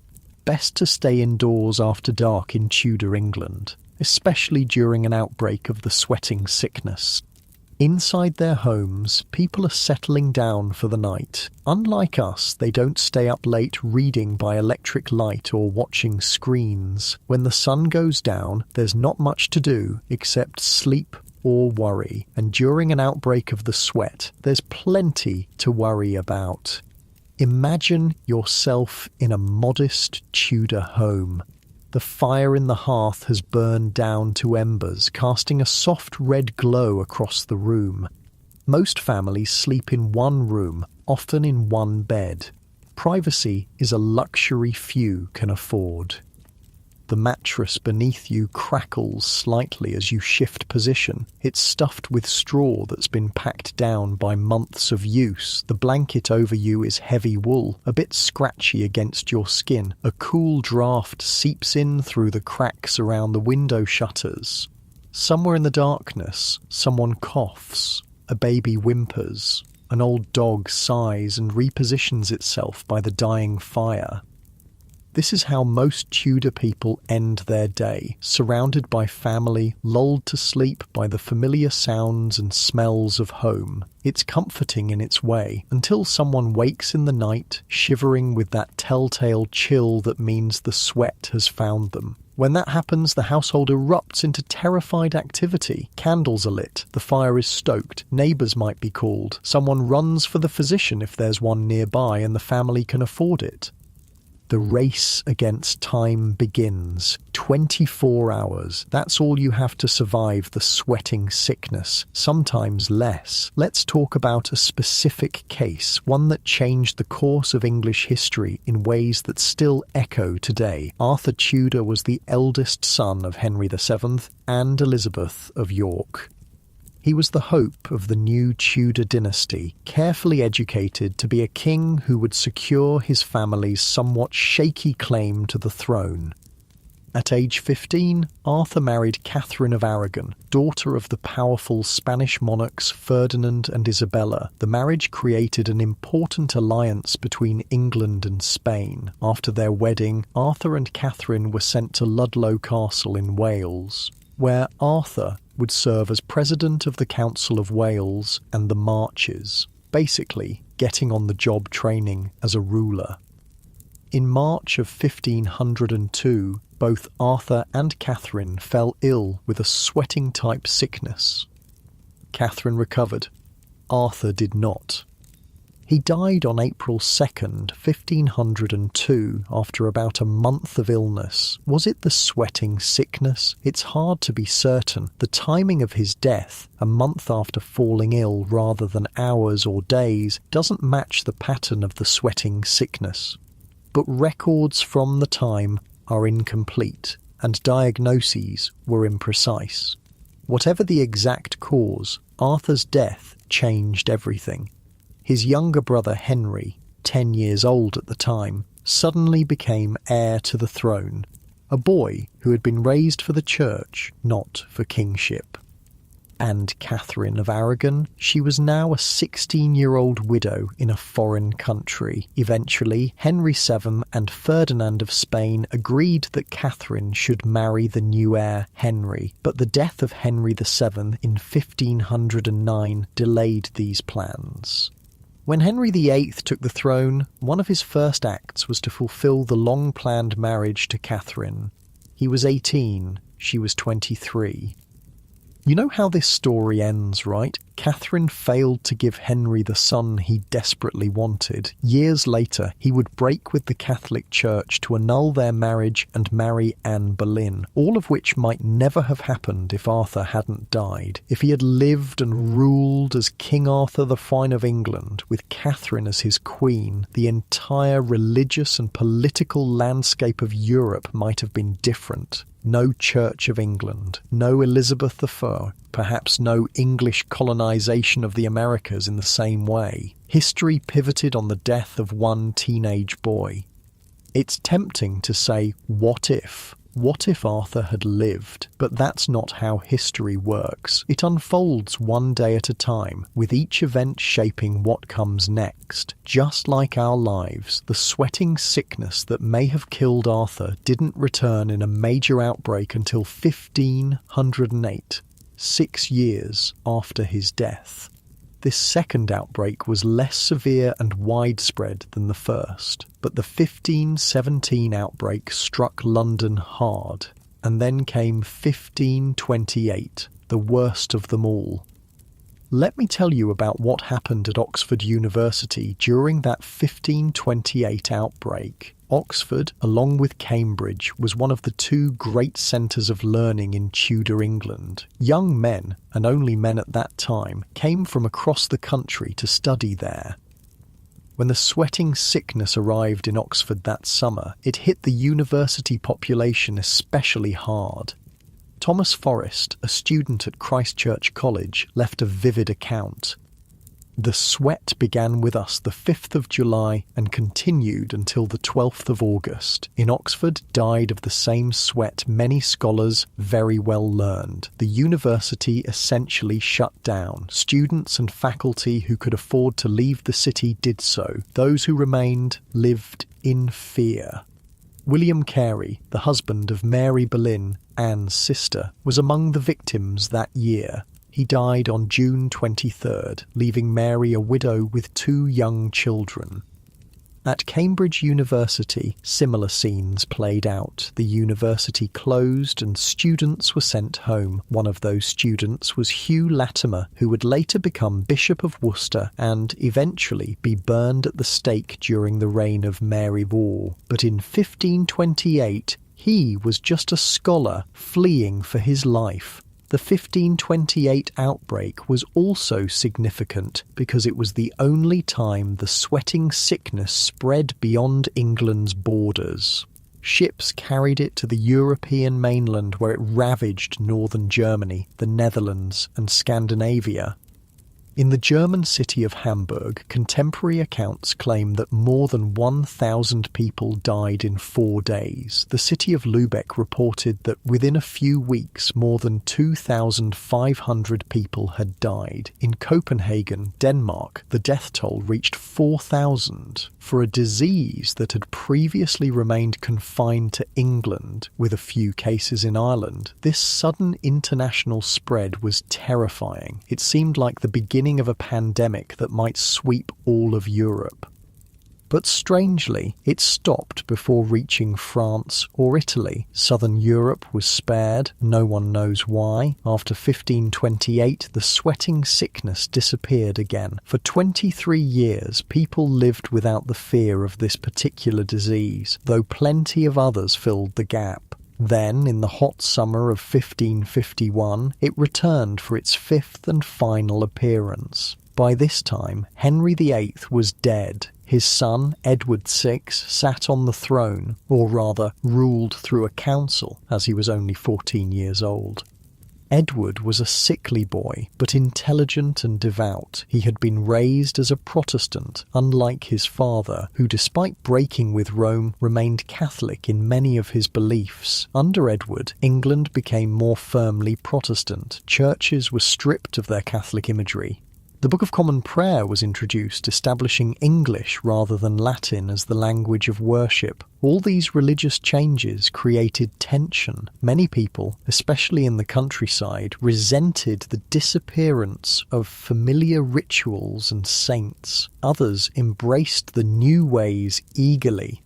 Best to stay indoors after dark in Tudor England, especially during an outbreak of the sweating sickness. Inside their homes, people are settling down for the night. Unlike us, they don't stay up late reading by electric light or watching screens. When the sun goes down, there's not much to do except sleep or worry. And during an outbreak of the sweat, there's plenty to worry about. Imagine yourself in a modest Tudor home. The fire in the hearth has burned down to embers, casting a soft red glow across the room. Most families sleep in one room, often in one bed. Privacy is a luxury few can afford. The mattress beneath you crackles slightly as you shift position. It's stuffed with straw that's been packed down by months of use. The blanket over you is heavy wool, a bit scratchy against your skin. A cool draft seeps in through the cracks around the window shutters. Somewhere in the darkness, someone coughs. A baby whimpers. An old dog sighs and repositions itself by the dying fire. This is how most Tudor people end their day, surrounded by family, lulled to sleep by the familiar sounds and smells of home. It's comforting in its way, until someone wakes in the night, shivering with that telltale chill that means the sweat has found them. When that happens, the household erupts into terrified activity. Candles are lit, the fire is stoked, neighbours might be called, someone runs for the physician if there's one nearby and the family can afford it. The race against time begins. 24 hours. That's all you have to survive the sweating sickness, sometimes less. Let's talk about a specific case, one that changed the course of English history in ways that still echo today. Arthur Tudor was the eldest son of Henry VII and Elizabeth of York. He was the hope of the new Tudor dynasty, carefully educated to be a king who would secure his family's somewhat shaky claim to the throne. At age 15, Arthur married Catherine of Aragon, daughter of the powerful Spanish monarchs Ferdinand and Isabella. The marriage created an important alliance between England and Spain. After their wedding, Arthur and Catherine were sent to Ludlow Castle in Wales, where Arthur would serve as president of the Council of Wales and the Marches, basically getting on the job training as a ruler. In March of 1502, both Arthur and Catherine fell ill with a sweating-type sickness. Catherine recovered. Arthur did not. He died on April 2nd, 1502, after about a month of illness. Was it the sweating sickness? It's hard to be certain. The timing of his death, a month after falling ill rather than hours or days, doesn't match the pattern of the sweating sickness. But records from the time are incomplete, and diagnoses were imprecise. Whatever the exact cause, Arthur's death changed everything. His younger brother Henry, 10 years old at the time, suddenly became heir to the throne, a boy who had been raised for the church, not for kingship. And Catherine of Aragon, she was now a 16-year-old widow in a foreign country. Eventually, Henry VII and Ferdinand of Spain agreed that Catherine should marry the new heir, Henry, but the death of Henry VII in 1509 delayed these plans. When Henry VIII took the throne, one of his first acts was to fulfill the long-planned marriage to Catherine. He was 18, she was 23. You know how this story ends, right? Catherine failed to give Henry the son he desperately wanted. Years later, he would break with the Catholic Church to annul their marriage and marry Anne Boleyn, all of which might never have happened if Arthur hadn't died. If he had lived and ruled as King Arthur the Fine of England, with Catherine as his queen, the entire religious and political landscape of Europe might have been different. No Church of England, no Elizabeth I, perhaps no English colonization of the Americas in the same way. History pivoted on the death of one teenage boy. It's tempting to say, what if? What if Arthur had lived? But that's not how history works. It unfolds one day at a time, with each event shaping what comes next. Just like our lives, the sweating sickness that may have killed Arthur didn't return in a major outbreak until 1508, 6 years after his death. This second outbreak was less severe and widespread than the first, but the 1517 outbreak struck London hard, and then came 1528, the worst of them all. Let me tell you about what happened at Oxford University during that 1528 outbreak. Oxford, along with Cambridge, was one of the two great centres of learning in Tudor England. Young men, and only men at that time, came from across the country to study there. When the sweating sickness arrived in Oxford that summer, it hit the university population especially hard. Thomas Forrest, a student at Christ Church College, left a vivid account. "The sweat began with us the 5th of July and continued until the 12th of August. In Oxford died of the same sweat many scholars very well learned. The university essentially shut down. Students and faculty who could afford to leave the city did so. Those who remained lived in fear." William Carey, the husband of Mary Boleyn, Anne's sister, was among the victims that year. He died on June 23rd, leaving Mary a widow with 2 young children. At Cambridge University, similar scenes played out. The university closed and students were sent home. One of those students was Hugh Latimer, who would later become Bishop of Worcester and eventually be burned at the stake during the reign of Mary Wall. But in 1528, he was just a scholar fleeing for his life. The 1528 outbreak was also significant because it was the only time the sweating sickness spread beyond England's borders. Ships carried it to the European mainland where it ravaged northern Germany, the Netherlands, and Scandinavia. In the German city of Hamburg, contemporary accounts claim that more than 1,000 people died in 4 days. The city of Lübeck reported that within a few weeks, more than 2,500 people had died. In Copenhagen, Denmark, the death toll reached 4,000 for a disease that had previously remained confined to England, with a few cases in Ireland. This sudden international spread was terrifying. It seemed like the beginning of a pandemic that might sweep all of Europe. But strangely, it stopped before reaching France or Italy. Southern Europe was spared, no one knows why. After 1528, the sweating sickness disappeared again. For 23 years, people lived without the fear of this particular disease, though plenty of others filled the gap. Then, in the hot summer of 1551, it returned for its 5th and final appearance. By this time, Henry VIII was dead. His son, Edward VI, sat on the throne, or rather, ruled through a council, as he was only 14 years old. Edward was a sickly boy, but intelligent and devout. He had been raised as a Protestant, unlike his father, who, despite breaking with Rome, remained Catholic in many of his beliefs. Under Edward, England became more firmly Protestant. Churches were stripped of their Catholic imagery. The Book of Common Prayer was introduced, establishing English rather than Latin as the language of worship. All these religious changes created tension. Many people, especially in the countryside, resented the disappearance of familiar rituals and saints. Others embraced the new ways eagerly.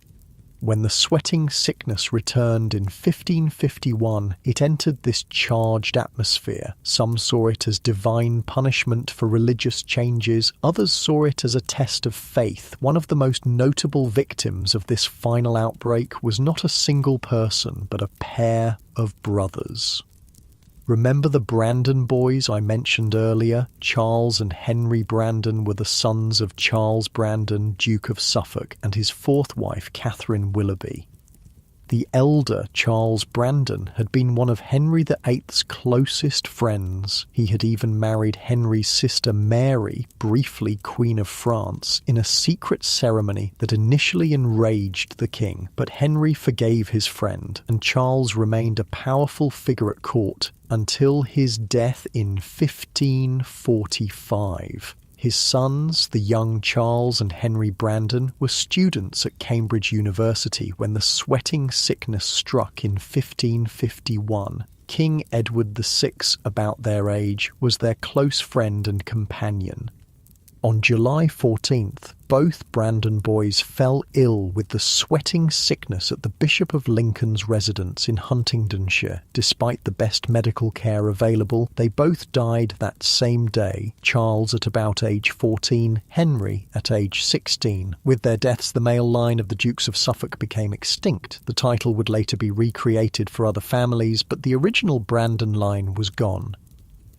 When the sweating sickness returned in 1551, it entered this charged atmosphere. Some saw it as divine punishment for religious changes, others saw it as a test of faith. One of the most notable victims of this final outbreak was not a single person, but a pair of brothers. Remember the Brandon boys I mentioned earlier? Charles and Henry Brandon were the sons of Charles Brandon, Duke of Suffolk, and his 4th wife, Catherine Willoughby. The elder Charles Brandon had been one of Henry VIII's closest friends. He had even married Henry's sister Mary, briefly Queen of France, in a secret ceremony that initially enraged the king. But Henry forgave his friend, and Charles remained a powerful figure at court until his death in 1545. His sons, the young Charles and Henry Brandon, were students at Cambridge University when the sweating sickness struck in 1551. King Edward VI, about their age, was their close friend and companion. On July 14th, both Brandon boys fell ill with the sweating sickness at the Bishop of Lincoln's residence in Huntingdonshire. Despite the best medical care available, they both died that same day, Charles at about age 14, Henry at age 16. With their deaths, the male line of the Dukes of Suffolk became extinct. The title would later be recreated for other families, but the original Brandon line was gone.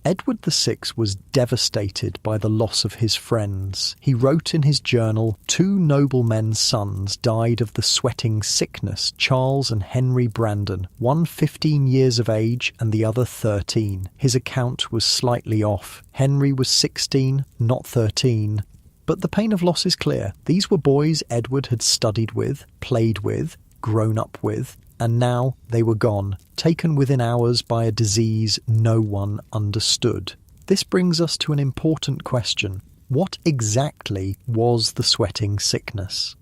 Edward VI was devastated by the loss of his friends. He wrote in his journal, "Two noblemen's sons died of the sweating sickness, Charles and Henry Brandon, one 15 years of age and the other 13. His account was slightly off. Henry was 16, not 13. But the pain of loss is clear. These were boys Edward had studied with, played with, grown up with, and now they were gone, taken within hours by a disease no one understood. This brings us to an important question. What exactly was the sweating sickness?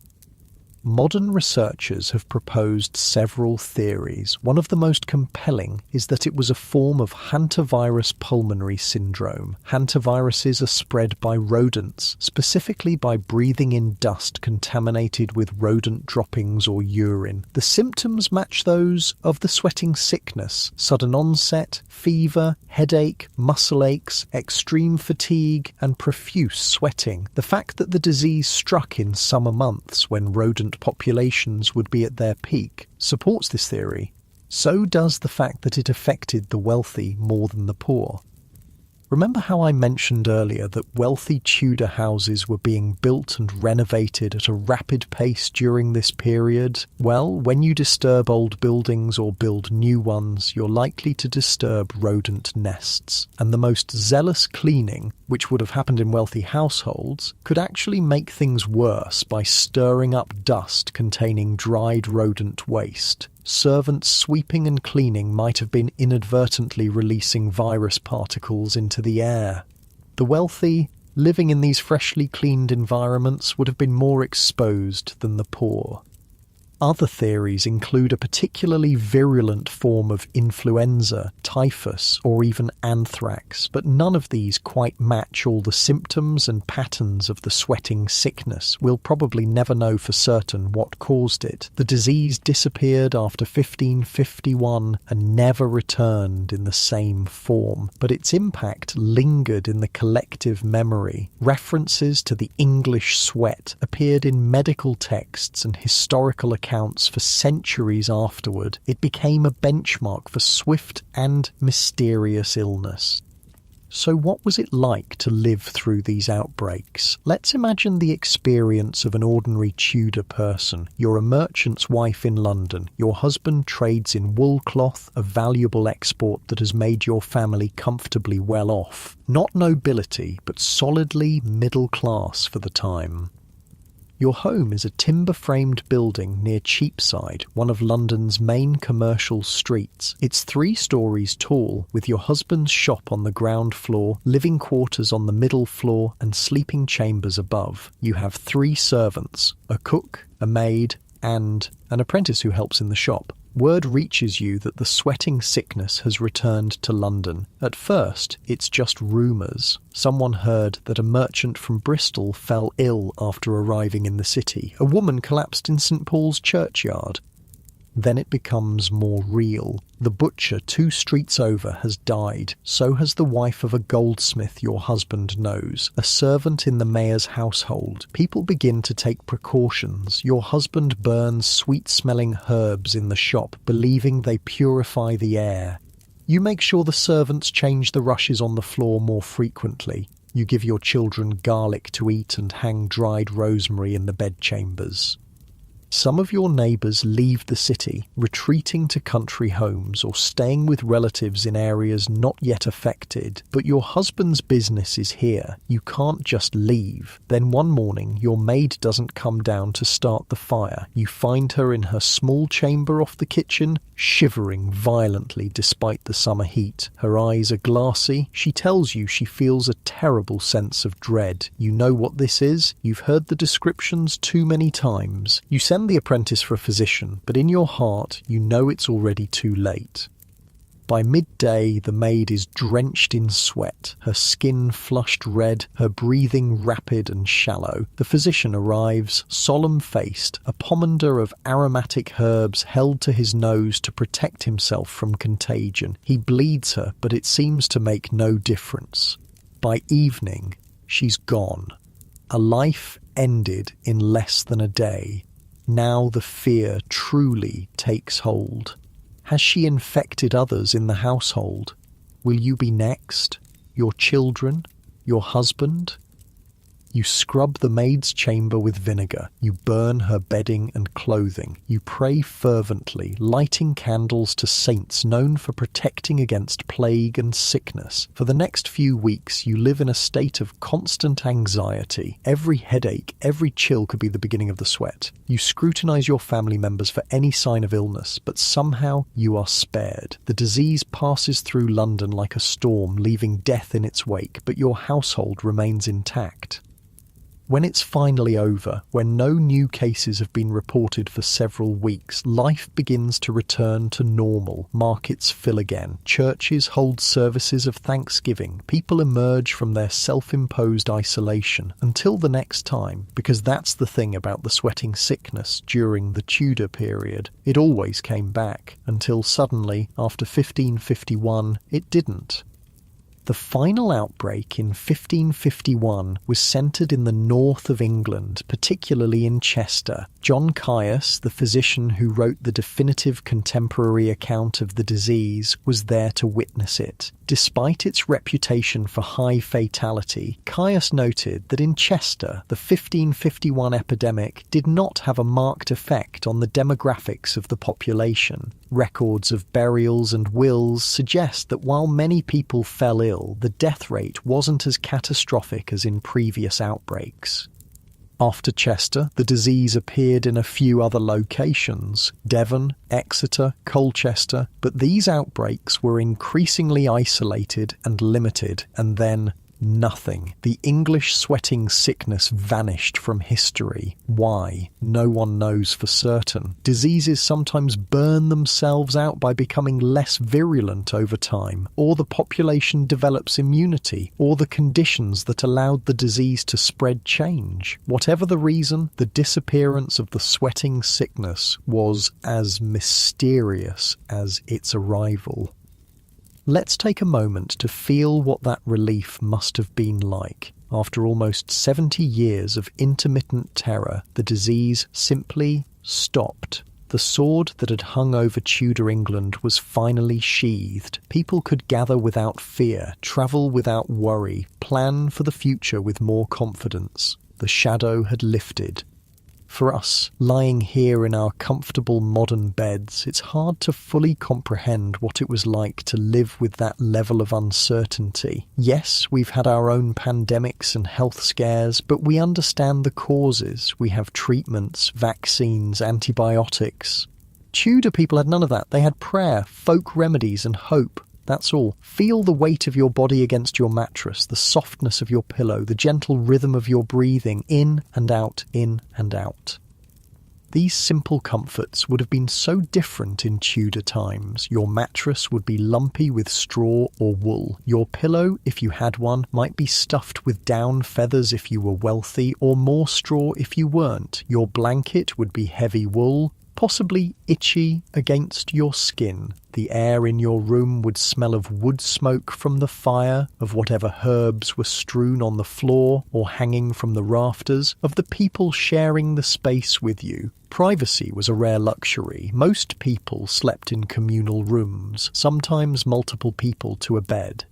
Modern researchers have proposed several theories. One of the most compelling is that it was a form of hantavirus pulmonary syndrome. Hantaviruses are spread by rodents, specifically by breathing in dust contaminated with rodent droppings or urine. The symptoms match those of the sweating sickness: sudden onset, fever, headache, muscle aches, extreme fatigue, and profuse sweating. The fact that the disease struck in summer months when rodent populations would be at their peak supports this theory. So does the fact that it affected the wealthy more than the poor. Remember how I mentioned earlier that wealthy Tudor houses were being built and renovated at a rapid pace during this period? Well, when you disturb old buildings or build new ones, you're likely to disturb rodent nests. And the most zealous cleaning, which would have happened in wealthy households, could actually make things worse by stirring up dust containing dried rodent waste. Servants sweeping and cleaning might have been inadvertently releasing virus particles into the air. The wealthy, living in these freshly cleaned environments, would have been more exposed than the poor. Other theories include a particularly virulent form of influenza, typhus, or even anthrax, but none of these quite match all the symptoms and patterns of the sweating sickness. We'll probably never know for certain what caused it. The disease disappeared after 1551 and never returned in the same form, but its impact lingered in the collective memory. References to the English sweat appeared in medical texts and historical accounts for centuries afterward. It became a benchmark for swift and mysterious illness. So what was it like to live through these outbreaks? Let's imagine the experience of an ordinary Tudor person. You're a merchant's wife in London. Your husband trades in wool cloth, a valuable export that has made your family comfortably well off. Not nobility, but solidly middle class for the time. Your home is a timber-framed building near Cheapside, one of London's main commercial streets. It's 3 stories tall, with your husband's shop on the ground floor, living quarters on the middle floor, and sleeping chambers above. You have 3 servants, a cook, a maid, and an apprentice who helps in the shop. Word reaches you that the sweating sickness has returned to London. At first, it's just rumours. Someone heard that a merchant from Bristol fell ill after arriving in the city. A woman collapsed in St. Paul's churchyard. Then it becomes more real. The butcher 2 streets over has died. So has the wife of a goldsmith your husband knows, a servant in the mayor's household. People begin to take precautions. Your husband burns sweet-smelling herbs in the shop, believing they purify the air. You make sure the servants change the rushes on the floor more frequently. You give your children garlic to eat and hang dried rosemary in the bedchambers. Some of your neighbours leave the city, retreating to country homes or staying with relatives in areas not yet affected. But your husband's business is here. You can't just leave. Then one morning, your maid doesn't come down to start the fire. You find her in her small chamber off the kitchen, shivering violently despite the summer heat. Her eyes are glassy. She tells you she feels a terrible sense of dread. You know what this is. You've heard the descriptions too many times. You send the apprentice for a physician, but in your heart you know it's already too late. By midday, the maid is drenched in sweat, her skin flushed red, her breathing rapid and shallow. The physician arrives, solemn-faced, a pomander of aromatic herbs held to his nose to protect himself from contagion. He bleeds her, but it seems to make no difference. By evening, she's gone. A life ended in less than a day. Now the fear truly takes hold. Has she infected others in the household? Will you be next? your children, your husband. You scrub the maid's chamber with vinegar. You burn her bedding and clothing. You pray fervently, lighting candles to saints known for protecting against plague and sickness. For the next few weeks, you live in a state of constant anxiety. Every headache, every chill could be the beginning of the sweat. You scrutinize your family members for any sign of illness, but somehow you are spared. The disease passes through London like a storm, leaving death in its wake, but your household remains intact. When it's finally over, when no new cases have been reported for several weeks, life begins to return to normal. Markets fill again. Churches hold services of thanksgiving. People emerge from their self-imposed isolation until the next time, because that's the thing about the sweating sickness during the Tudor period. It always came back, until suddenly, after 1551, it didn't. The final outbreak in 1551 was centred in the north of England, particularly in Chester. John Caius, the physician who wrote the definitive contemporary account of the disease, was there to witness it. Despite its reputation for high fatality, Caius noted that in Chester, the 1551 epidemic did not have a marked effect on the demographics of the population. Records of burials and wills suggest that while many people fell ill, the death rate wasn't as catastrophic as in previous outbreaks. After Chester, the disease appeared in a few other locations, Devon, Exeter, Colchester, but these outbreaks were increasingly isolated and limited, and then nothing. The English sweating sickness vanished from history. Why? No one knows for certain. Diseases sometimes burn themselves out by becoming less virulent over time, or the population develops immunity, or the conditions that allowed the disease to spread change. Whatever the reason, the disappearance of the sweating sickness was as mysterious as its arrival. Let's take a moment to feel what that relief must have been like. After almost 70 years of intermittent terror, the disease simply stopped. The sword that had hung over Tudor England was finally sheathed. People could gather without fear, travel without worry, plan for the future with more confidence. The shadow had lifted. For us, lying here in our comfortable modern beds, it's hard to fully comprehend what it was like to live with that level of uncertainty. Yes, we've had our own pandemics and health scares, but we understand the causes. We have treatments, vaccines, antibiotics. Tudor people had none of that. They had prayer, folk remedies, and hope. That's all. Feel the weight of your body against your mattress, the softness of your pillow, the gentle rhythm of your breathing, in and out, in and out. These simple comforts would have been so different in Tudor times. Your mattress would be lumpy with straw or wool. Your pillow, if you had one, might be stuffed with down feathers if you were wealthy, or more straw if you weren't. Your blanket would be heavy wool, possibly itchy against your skin. The air in your room would smell of wood smoke from the fire, of whatever herbs were strewn on the floor or hanging from the rafters, of the people sharing the space with you. Privacy was a rare luxury. Most people slept in communal rooms, sometimes multiple people to a bed.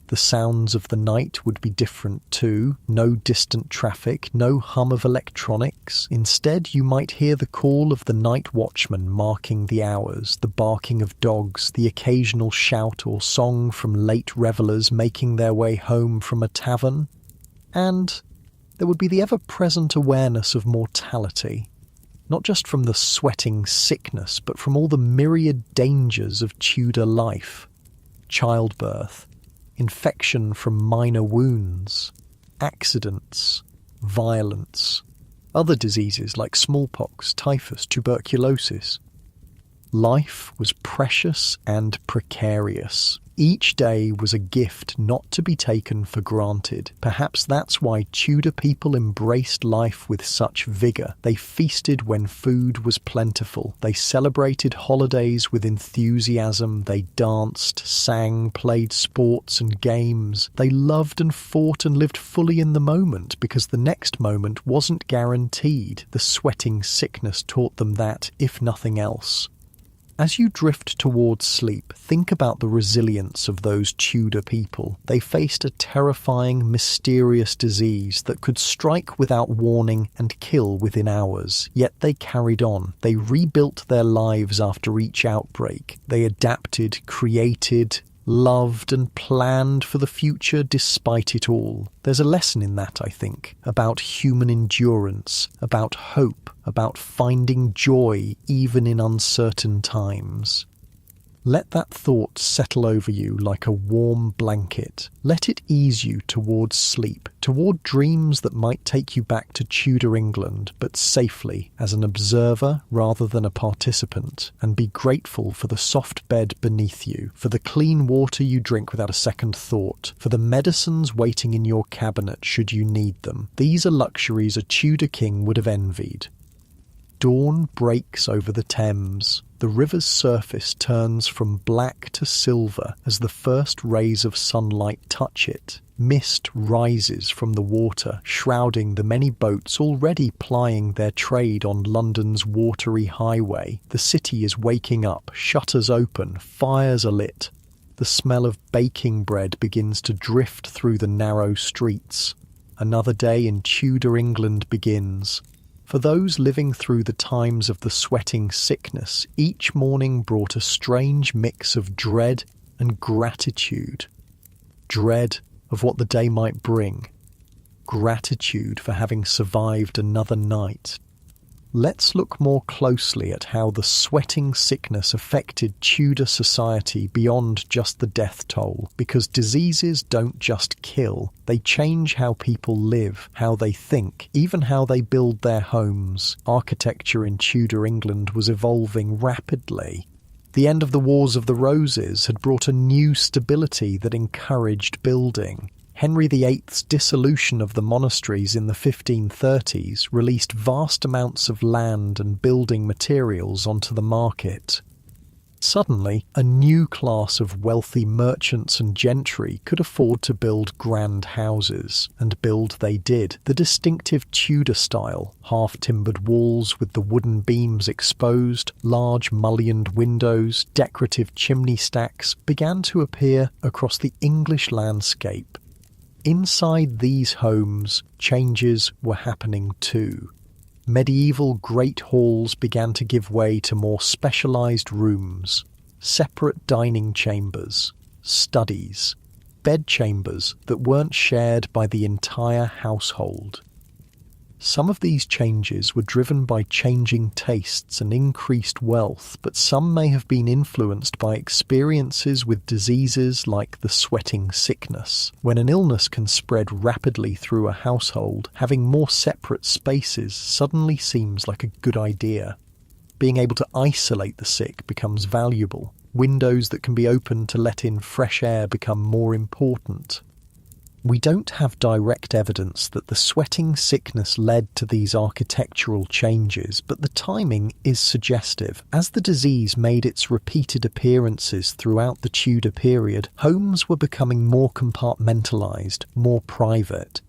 The sounds of the night would be different too. No distant traffic, no hum of electronics. Instead, you might hear the call of the night watchman marking the hours, the barking of dogs, the occasional shout or song from late revellers making their way home from a tavern. And there would be the ever-present awareness of mortality. Not just from the sweating sickness, but from all the myriad dangers of Tudor life. Childbirth, infection from minor wounds, accidents, violence, other diseases like smallpox, typhus, tuberculosis. Life was precious and precarious. Each day was a gift not to be taken for granted. Perhaps that's why Tudor people embraced life with such vigour. They feasted when food was plentiful. They celebrated holidays with enthusiasm. They danced, sang, played sports and games. They loved and fought and lived fully in the moment because the next moment wasn't guaranteed. The sweating sickness taught them that, if nothing else. As you drift towards sleep, think about the resilience of those Tudor people. They faced a terrifying, mysterious disease that could strike without warning and kill within hours. Yet they carried on. They rebuilt their lives after each outbreak. They adapted, created, loved and planned for the future despite it all. There's a lesson in that, I think, about human endurance, about hope, about finding joy even in uncertain times. Let that thought settle over you like a warm blanket. Let it ease you towards sleep, toward dreams that might take you back to Tudor England, but safely, as an observer rather than a participant, and be grateful for the soft bed beneath you, for the clean water you drink without a second thought, for the medicines waiting in your cabinet should you need them. These are luxuries a Tudor king would have envied. Dawn breaks over the Thames. The river's surface turns from black to silver as the first rays of sunlight touch it. Mist rises from the water, shrouding the many boats already plying their trade on London's watery highway. The city is waking up, shutters open, fires are lit. The smell of baking bread begins to drift through the narrow streets. Another day in Tudor England begins. For those living through the times of the sweating sickness, each morning brought a strange mix of dread and gratitude. Dread of what the day might bring. Gratitude for having survived another night. Let's look more closely at how the sweating sickness affected Tudor society beyond just the death toll, because diseases don't just kill, they change how people live, how they think, even how they build their homes. Architecture in Tudor England was evolving rapidly. The end of the Wars of the Roses had brought a new stability that encouraged building. Henry VIII's dissolution of the monasteries in the 1530s released vast amounts of land and building materials onto the market. Suddenly, a new class of wealthy merchants and gentry could afford to build grand houses, and build they did. The distinctive Tudor style, half-timbered walls with the wooden beams exposed, large mullioned windows, decorative chimney stacks, began to appear across the English landscape. Inside these homes, changes were happening too. Medieval great halls began to give way to more specialised rooms, separate dining chambers, studies, bedchambers that weren't shared by the entire household. Some of these changes were driven by changing tastes and increased wealth, but some may have been influenced by experiences with diseases like the sweating sickness. When an illness can spread rapidly through a household, having more separate spaces suddenly seems like a good idea. Being able to isolate the sick becomes valuable. Windows that can be opened to let in fresh air become more important. We don't have direct evidence that the sweating sickness led to these architectural changes, but the timing is suggestive. As the disease made its repeated appearances throughout the Tudor period, homes were becoming more compartmentalised, more private.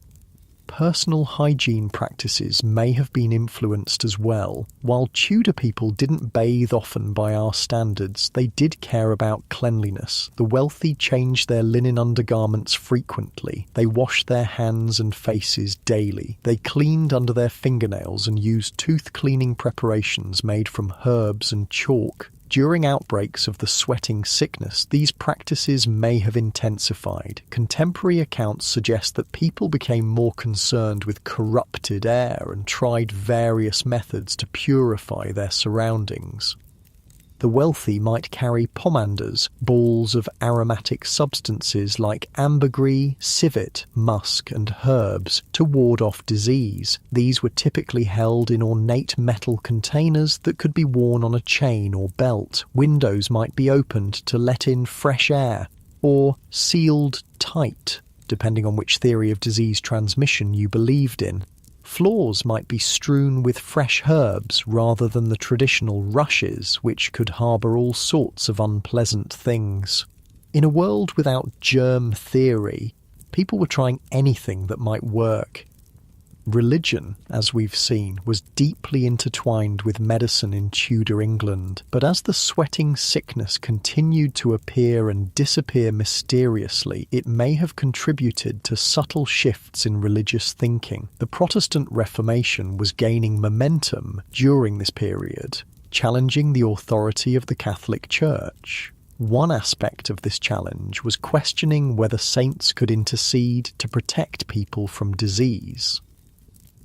Personal hygiene practices may have been influenced as well. While Tudor people didn't bathe often by our standards, they did care about cleanliness. The wealthy changed their linen undergarments frequently. They washed their hands and faces daily. They cleaned under their fingernails and used tooth-cleaning preparations made from herbs and chalk. During outbreaks of the sweating sickness, these practices may have intensified. Contemporary accounts suggest that people became more concerned with corrupted air and tried various methods to purify their surroundings. The wealthy might carry pomanders, balls of aromatic substances like ambergris, civet, musk, and herbs to ward off disease. These were typically held in ornate metal containers that could be worn on a chain or belt. Windows might be opened to let in fresh air, or sealed tight, depending on which theory of disease transmission you believed in. Floors might be strewn with fresh herbs rather than the traditional rushes, which could harbour all sorts of unpleasant things. In a world without germ theory, people were trying anything that might work. Religion, as we've seen, was deeply intertwined with medicine in Tudor England, but as the sweating sickness continued to appear and disappear mysteriously, it may have contributed to subtle shifts in religious thinking. The Protestant Reformation was gaining momentum during this period, challenging the authority of the Catholic Church. One aspect of this challenge was questioning whether saints could intercede to protect people from disease.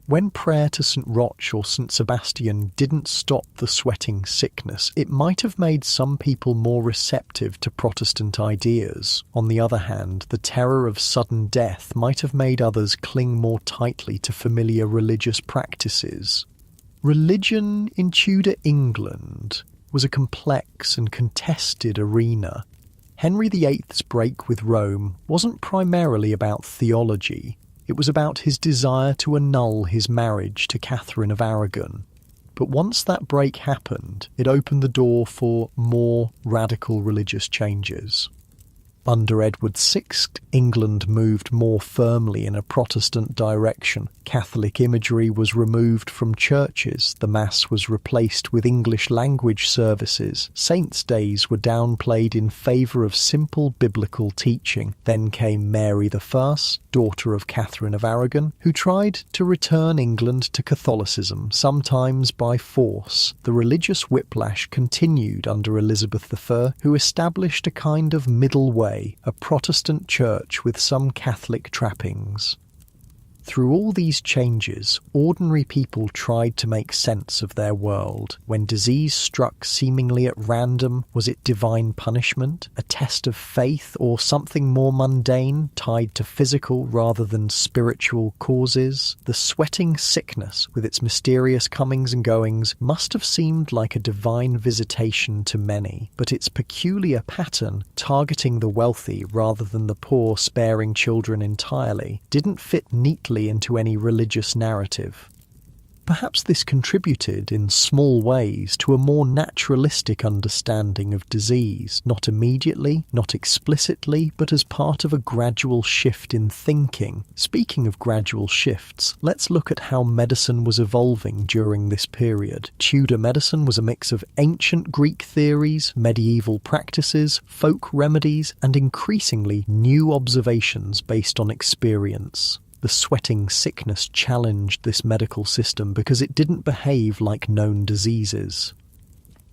When prayer to St. Roch or St. Sebastian didn't stop the sweating sickness, it might have made some people more receptive to Protestant ideas. On the other hand, the terror of sudden death might have made others cling more tightly to familiar religious practices. Religion in Tudor England was a complex and contested arena. Henry VIII's break with Rome wasn't primarily about theology. It was about his desire to annul his marriage to Catherine of Aragon. But once that break happened, it opened the door for more radical religious changes. Under Edward VI, England moved more firmly in a Protestant direction. Catholic imagery was removed from churches, the Mass was replaced with English language services, saints' days were downplayed in favour of simple biblical teaching. Then came Mary I, daughter of Catherine of Aragon, who tried to return England to Catholicism, sometimes by force. The religious whiplash continued under Elizabeth I, who established a kind of middle way, a Protestant church with some Catholic trappings. Through all these changes, ordinary people tried to make sense of their world. When disease struck seemingly at random, was it divine punishment, a test of faith, or something more mundane, tied to physical rather than spiritual causes? The sweating sickness, with its mysterious comings and goings, must have seemed like a divine visitation to many, but its peculiar pattern, targeting the wealthy rather than the poor, sparing children entirely, didn't fit neatly into any religious narrative. Perhaps this contributed in small ways to a more naturalistic understanding of disease, not immediately, not explicitly, but as part of a gradual shift in thinking. Speaking of gradual shifts, let's look at how medicine was evolving during this period. Tudor medicine was a mix of ancient Greek theories, medieval practices, folk remedies, and increasingly new observations based on experience. The sweating sickness challenged this medical system because it didn't behave like known diseases.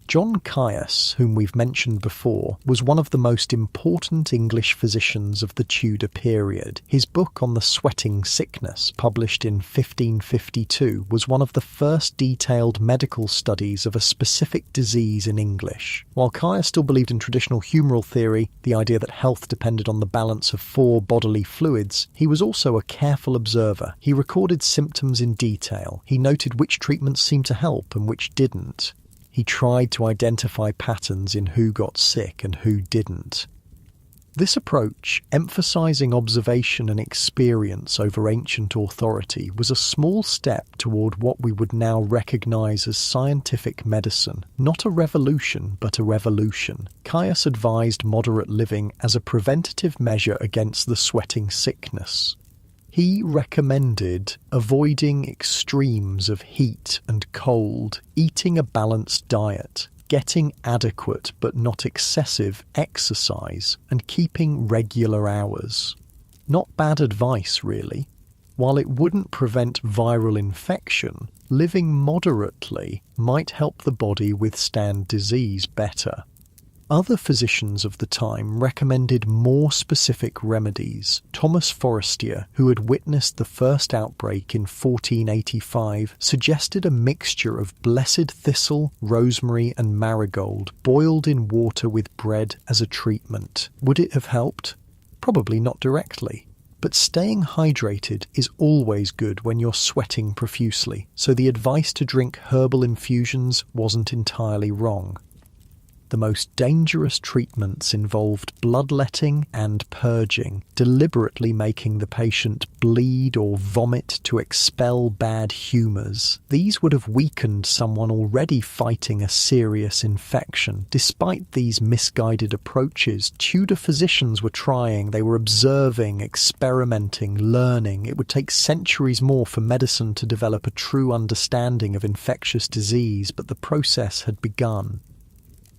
John Caius, whom we've mentioned before, was one of the most important English physicians of the Tudor period. His book on the sweating sickness, published in 1552, was one of the first detailed medical studies of a specific disease in English. While Caius still believed in traditional humoral theory, the idea that health depended on the balance of 4 bodily fluids, he was also a careful observer. He recorded symptoms in detail. He noted which treatments seemed to help and which didn't. He tried to identify patterns in who got sick and who didn't. This approach, emphasizing observation and experience over ancient authority, was a small step toward what we would now recognize as scientific medicine. Not a revolution, but a revolution. Caius advised moderate living as a preventative measure against the sweating sickness. He recommended avoiding extremes of heat and cold, eating a balanced diet, getting adequate but not excessive exercise, and keeping regular hours. Not bad advice, really. While it wouldn't prevent viral infection, living moderately might help the body withstand disease better. Other physicians of the time recommended more specific remedies. Thomas Forestier, who had witnessed the first outbreak in 1485, suggested a mixture of blessed thistle, rosemary and marigold boiled in water with bread as a treatment. Would it have helped? Probably not directly. But staying hydrated is always good when you're sweating profusely, so the advice to drink herbal infusions wasn't entirely wrong. The most dangerous treatments involved bloodletting and purging, deliberately making the patient bleed or vomit to expel bad humours. These would have weakened someone already fighting a serious infection. Despite these misguided approaches, Tudor physicians were trying, they were observing, experimenting, learning. It would take centuries more for medicine to develop a true understanding of infectious disease, but the process had begun.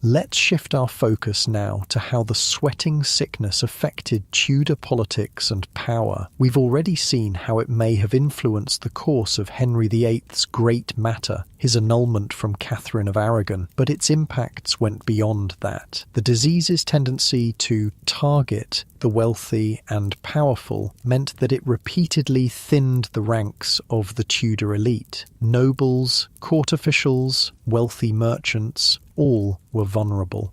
Let's shift our focus now to how the sweating sickness affected Tudor politics and power. We've already seen how it may have influenced the course of Henry VIII's Great Matter, his annulment from Catherine of Aragon, but its impacts went beyond that. The disease's tendency to target the wealthy and powerful meant that it repeatedly thinned the ranks of the Tudor elite. Nobles, court officials, wealthy merchants, all were vulnerable.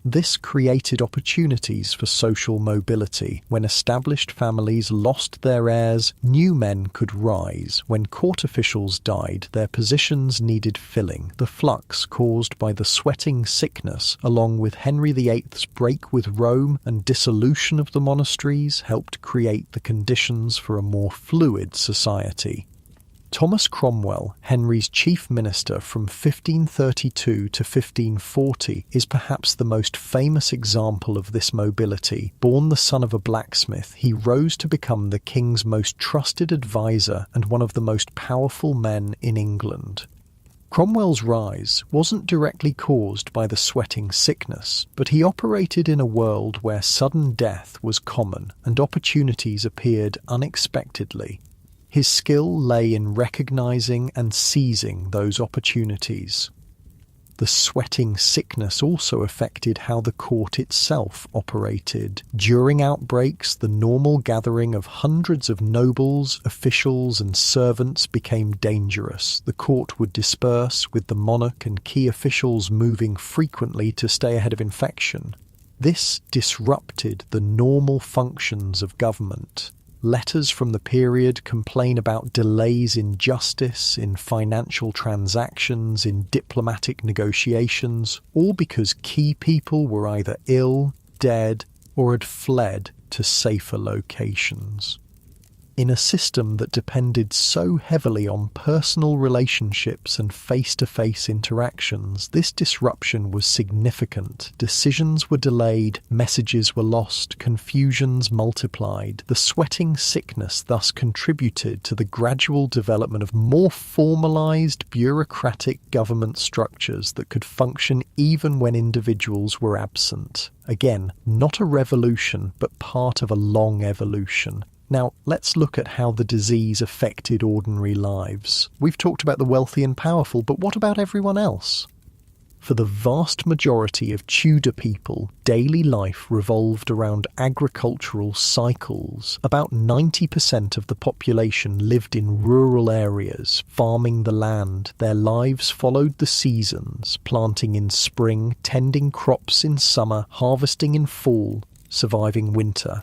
This created opportunities for social mobility. When established families lost their heirs, new men could rise. When court officials died, their positions needed filling. The flux caused by the sweating sickness, along with Henry VIII's break with Rome and dissolution of the monasteries, helped create the conditions for a more fluid society. Thomas Cromwell, Henry's chief minister from 1532 to 1540, is perhaps the most famous example of this mobility. Born the son of a blacksmith, he rose to become the king's most trusted advisor and one of the most powerful men in England. Cromwell's rise wasn't directly caused by the sweating sickness, but he operated in a world where sudden death was common and opportunities appeared unexpectedly. His skill lay in recognizing and seizing those opportunities. The sweating sickness also affected how the court itself operated. During outbreaks, the normal gathering of hundreds of nobles, officials, and servants became dangerous. The court would disperse, with the monarch and key officials moving frequently to stay ahead of infection. This disrupted the normal functions of government. Letters from the period complain about delays in justice, in financial transactions, in diplomatic negotiations, all because key people were either ill, dead, or had fled to safer locations. In a system that depended so heavily on personal relationships and face-to-face interactions, this disruption was significant. Decisions were delayed, messages were lost, confusions multiplied. The sweating sickness thus contributed to the gradual development of more formalized, bureaucratic government structures that could function even when individuals were absent. Again, not a revolution, but part of a long evolution. Now, let's look at how the disease affected ordinary lives. We've talked about the wealthy and powerful, but what about everyone else? For the vast majority of Tudor people, daily life revolved around agricultural cycles. About 90% of the population lived in rural areas, farming the land. Their lives followed the seasons, planting in spring, tending crops in summer, harvesting in fall, surviving winter.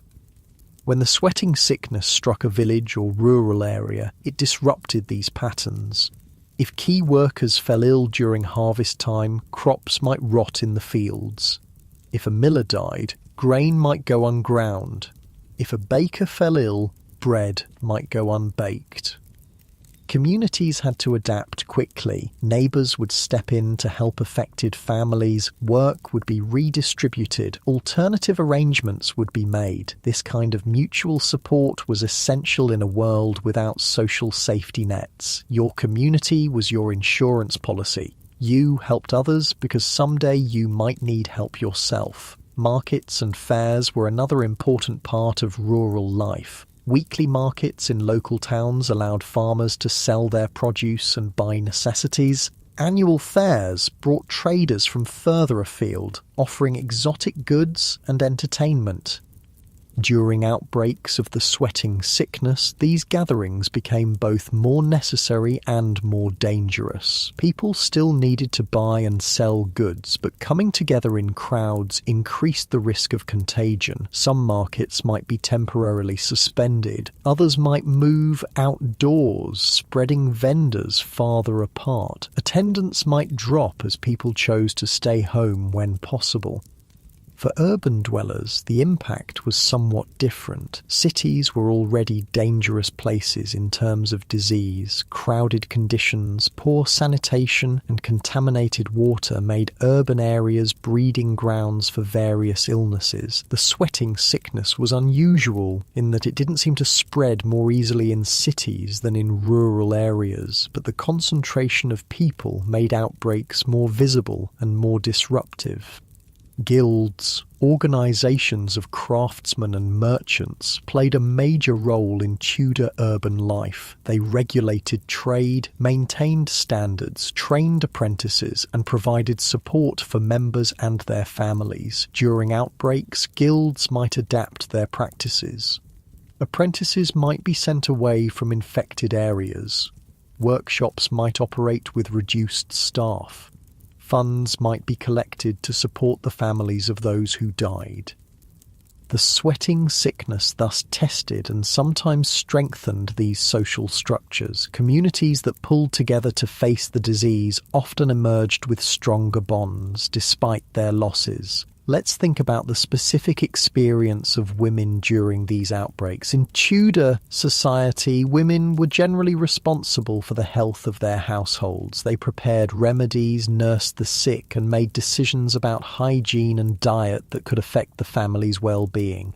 When the sweating sickness struck a village or rural area, it disrupted these patterns. If key workers fell ill during harvest time, crops might rot in the fields. If a miller died, grain might go unground. If a baker fell ill, bread might go unbaked. Communities had to adapt quickly. Neighbours would step in to help affected families. Work would be redistributed. Alternative arrangements would be made. This kind of mutual support was essential in a world without social safety nets. Your community was your insurance policy. You helped others because someday you might need help yourself. Markets and fairs were another important part of rural life. Weekly markets in local towns allowed farmers to sell their produce and buy necessities. Annual fairs brought traders from further afield, offering exotic goods and entertainment. During outbreaks of the sweating sickness, these gatherings became both more necessary and more dangerous. People still needed to buy and sell goods, but coming together in crowds increased the risk of contagion. Some markets might be temporarily suspended. Others might move outdoors, spreading vendors farther apart. Attendance might drop as people chose to stay home when possible. For urban dwellers, the impact was somewhat different. Cities were already dangerous places in terms of disease. Crowded conditions, poor sanitation, and contaminated water made urban areas breeding grounds for various illnesses. The sweating sickness was unusual in that it didn't seem to spread more easily in cities than in rural areas, but the concentration of people made outbreaks more visible and more disruptive. Guilds, organisations of craftsmen and merchants, played a major role in Tudor urban life. They regulated trade, maintained standards, trained apprentices, and provided support for members and their families. During outbreaks, guilds might adapt their practices. Apprentices might be sent away from infected areas. Workshops might operate with reduced staff. Funds might be collected to support the families of those who died. The sweating sickness thus tested and sometimes strengthened these social structures. Communities that pulled together to face the disease often emerged with stronger bonds, despite their losses. Let's think about the specific experience of women during these outbreaks. In Tudor society, women were generally responsible for the health of their households. They prepared remedies, nursed the sick, and made decisions about hygiene and diet that could affect the family's well-being.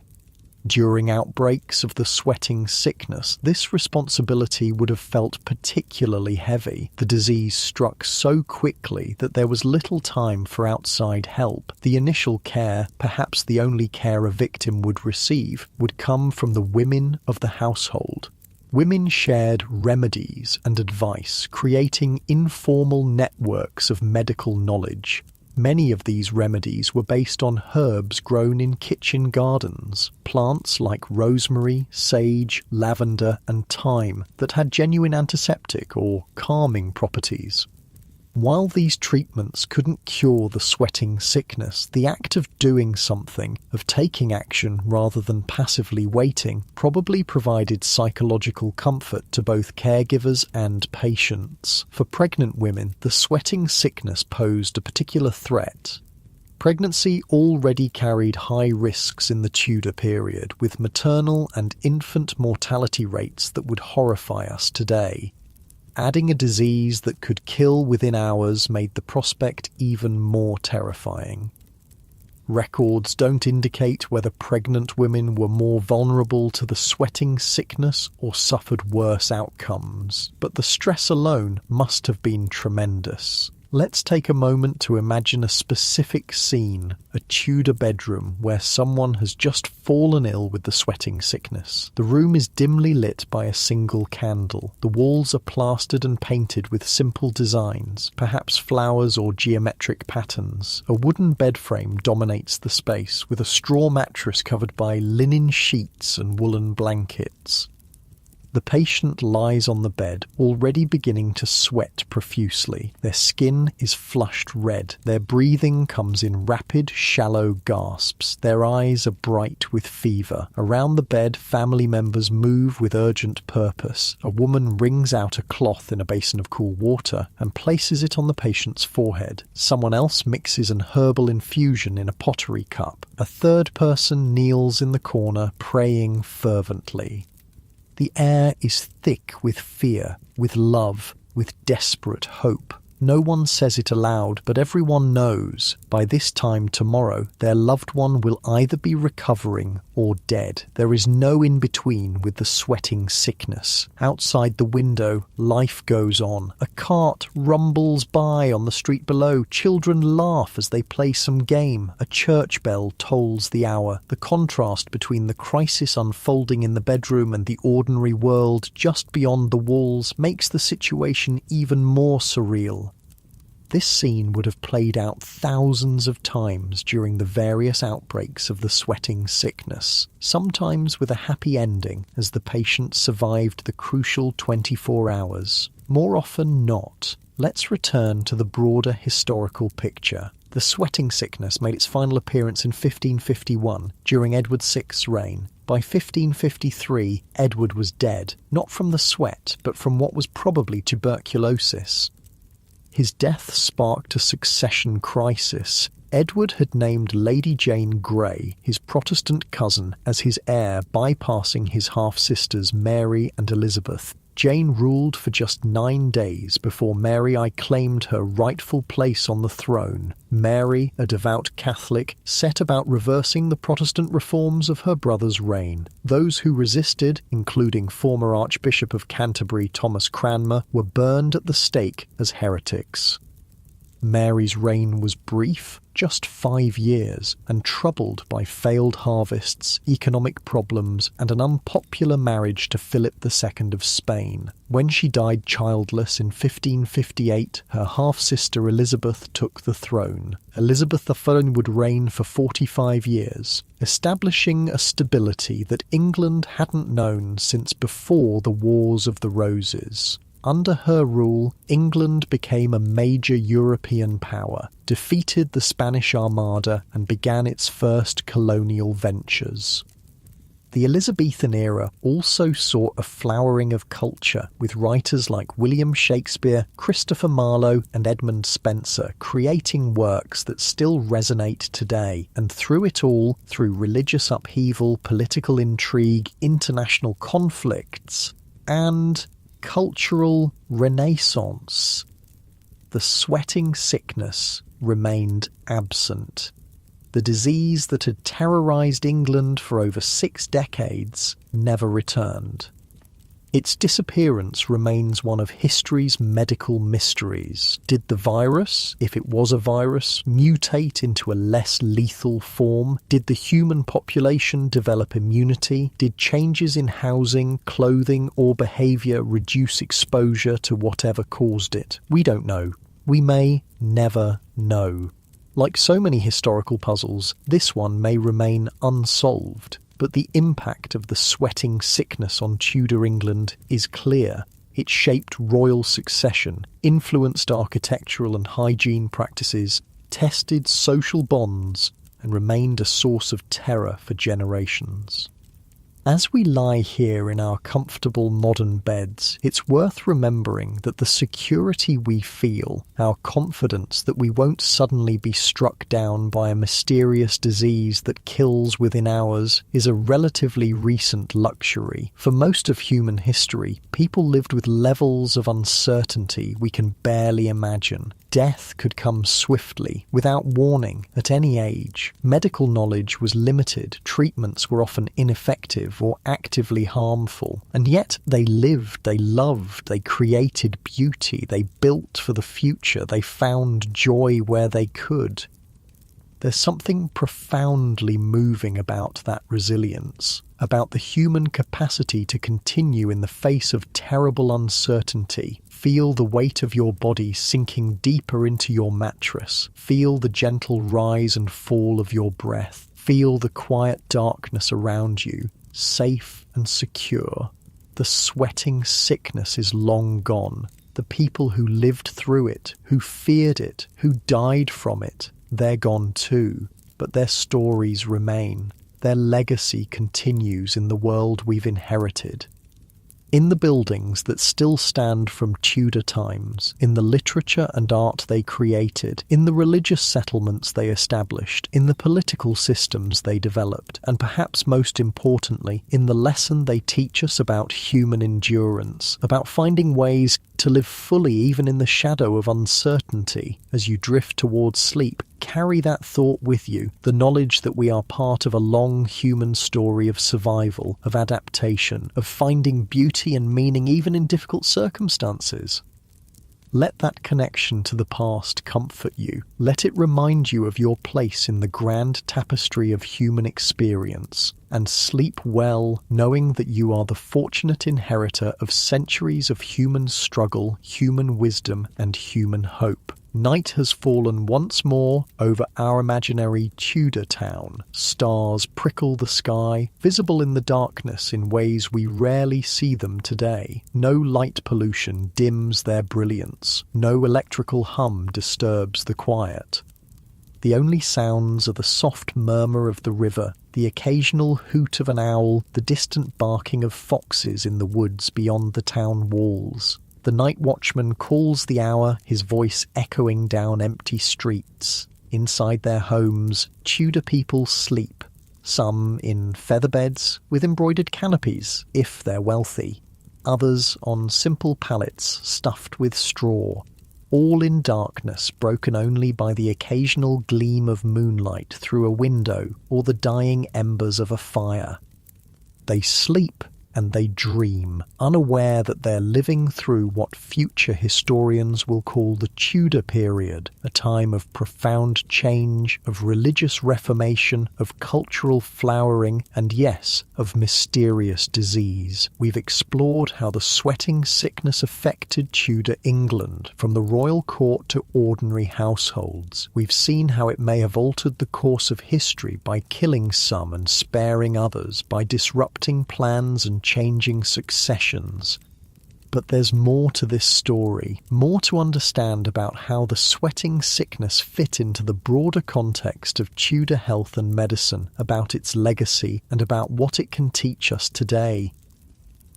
During outbreaks of the sweating sickness, this responsibility would have felt particularly heavy. The disease struck so quickly that there was little time for outside help. The initial care, perhaps the only care a victim would receive, would come from the women of the household. Women shared remedies and advice, creating informal networks of medical knowledge. Many of these remedies were based on herbs grown in kitchen gardens, plants like rosemary, sage, lavender, and thyme that had genuine antiseptic or calming properties. While these treatments couldn't cure the sweating sickness, the act of doing something, of taking action rather than passively waiting, probably provided psychological comfort to both caregivers and patients. For pregnant women, the sweating sickness posed a particular threat. Pregnancy already carried high risks in the Tudor period, with maternal and infant mortality rates that would horrify us today. Adding a disease that could kill within hours made the prospect even more terrifying. Records don't indicate whether pregnant women were more vulnerable to the sweating sickness or suffered worse outcomes, but the stress alone must have been tremendous. Let's take a moment to imagine a specific scene, a Tudor bedroom where someone has just fallen ill with the sweating sickness. The room is dimly lit by a single candle. The walls are plastered and painted with simple designs, perhaps flowers or geometric patterns. A wooden bed frame dominates the space, with a straw mattress covered by linen sheets and woolen blankets. The patient lies on the bed, already beginning to sweat profusely. Their skin is flushed red. Their breathing comes in rapid, shallow gasps. Their eyes are bright with fever. Around the bed, family members move with urgent purpose. A woman wrings out a cloth in a basin of cool water and places it on the patient's forehead. Someone else mixes an herbal infusion in a pottery cup. A third person kneels in the corner, praying fervently. The air is thick with fear, with love, with desperate hope. No one says it aloud, but everyone knows, by this time tomorrow, their loved one will either be recovering or dead. There is no in-between with the sweating sickness. Outside the window, life goes on. A cart rumbles by on the street below. Children laugh as they play some game. A church bell tolls the hour. The contrast between the crisis unfolding in the bedroom and the ordinary world just beyond the walls makes the situation even more surreal. This scene would have played out thousands of times during the various outbreaks of the sweating sickness, sometimes with a happy ending as the patient survived the crucial 24 hours. More often not. Let's return to the broader historical picture. The sweating sickness made its final appearance in 1551 during Edward VI's reign. By 1553, Edward was dead, not from the sweat, but from what was probably tuberculosis. His death sparked a succession crisis. Edward had named Lady Jane Grey, his Protestant cousin, as his heir, bypassing his half-sisters Mary and Elizabeth. Jane ruled for just 9 days before Mary I claimed her rightful place on the throne. Mary, a devout Catholic, set about reversing the Protestant reforms of her brother's reign. Those who resisted, including former Archbishop of Canterbury Thomas Cranmer, were burned at the stake as heretics. Mary's reign was brief, just 5 years, and troubled by failed harvests, economic problems, and an unpopular marriage to Philip II of Spain. When she died childless in 1558, her half-sister Elizabeth took the throne. Elizabeth I would reign for 45 years, establishing a stability that England hadn't known since before the Wars of the Roses. Under her rule, England became a major European power, defeated the Spanish Armada, and began its first colonial ventures. The Elizabethan era also saw a flowering of culture, with writers like William Shakespeare, Christopher Marlowe, and Edmund Spenser creating works that still resonate today. And through it all, through religious upheaval, political intrigue, international conflicts, and cultural renaissance, the sweating sickness remained absent. The disease that had terrorized England for over 6 decades never returned. Its disappearance remains one of history's medical mysteries. Did the virus, if it was a virus, mutate into a less lethal form? Did the human population develop immunity? Did changes in housing, clothing, or behaviour reduce exposure to whatever caused it? We don't know. We may never know. Like so many historical puzzles, this one may remain unsolved. But the impact of the sweating sickness on Tudor England is clear. It shaped royal succession, influenced architectural and hygiene practices, tested social bonds, and remained a source of terror for generations. As we lie here in our comfortable modern beds, it's worth remembering that the security we feel, our confidence that we won't suddenly be struck down by a mysterious disease that kills within hours, is a relatively recent luxury. For most of human history, people lived with levels of uncertainty we can barely imagine. Death could come swiftly, without warning, at any age. Medical knowledge was limited, treatments were often ineffective or actively harmful. And yet they lived, they loved, they created beauty, they built for the future, they found joy where they could. There's something profoundly moving about that resilience, about the human capacity to continue in the face of terrible uncertainty. Feel the weight of your body sinking deeper into your mattress. Feel the gentle rise and fall of your breath. Feel the quiet darkness around you, safe and secure. The sweating sickness is long gone. The people who lived through it, who feared it, who died from it, they're gone too. But their stories remain. Their legacy continues in the world we've inherited. In the buildings that still stand from Tudor times, in the literature and art they created, in the religious settlements they established, in the political systems they developed, and perhaps most importantly, in the lesson they teach us about human endurance, about finding ways to live fully even in the shadow of uncertainty. As you drift towards sleep, carry that thought with you, the knowledge that we are part of a long human story of survival, of adaptation, of finding beauty and meaning even in difficult circumstances. Let that connection to the past comfort you. Let it remind you of your place in the grand tapestry of human experience. And sleep well, knowing that you are the fortunate inheritor of centuries of human struggle, human wisdom, and human hope. Night has fallen once more over our imaginary Tudor town. Stars prickle the sky, visible in the darkness in ways we rarely see them today. No light pollution dims their brilliance. No electrical hum disturbs the quiet. The only sounds are the soft murmur of the river, the occasional hoot of an owl, the distant barking of foxes in the woods beyond the town walls. The night watchman calls the hour, his voice echoing down empty streets. Inside their homes, Tudor people sleep, some in feather beds with embroidered canopies, if they're wealthy, others on simple pallets stuffed with straw, all in darkness broken only by the occasional gleam of moonlight through a window or the dying embers of a fire. They sleep and they dream, unaware that they're living through what future historians will call the Tudor period, a time of profound change, of religious reformation, of cultural flowering, and yes, of mysterious disease. We've explored how the sweating sickness affected Tudor England, from the royal court to ordinary households. We've seen how it may have altered the course of history by killing some and sparing others, by disrupting plans and changing successions. But there's more to this story, more to understand about how the sweating sickness fit into the broader context of Tudor health and medicine, about its legacy, and about what it can teach us today.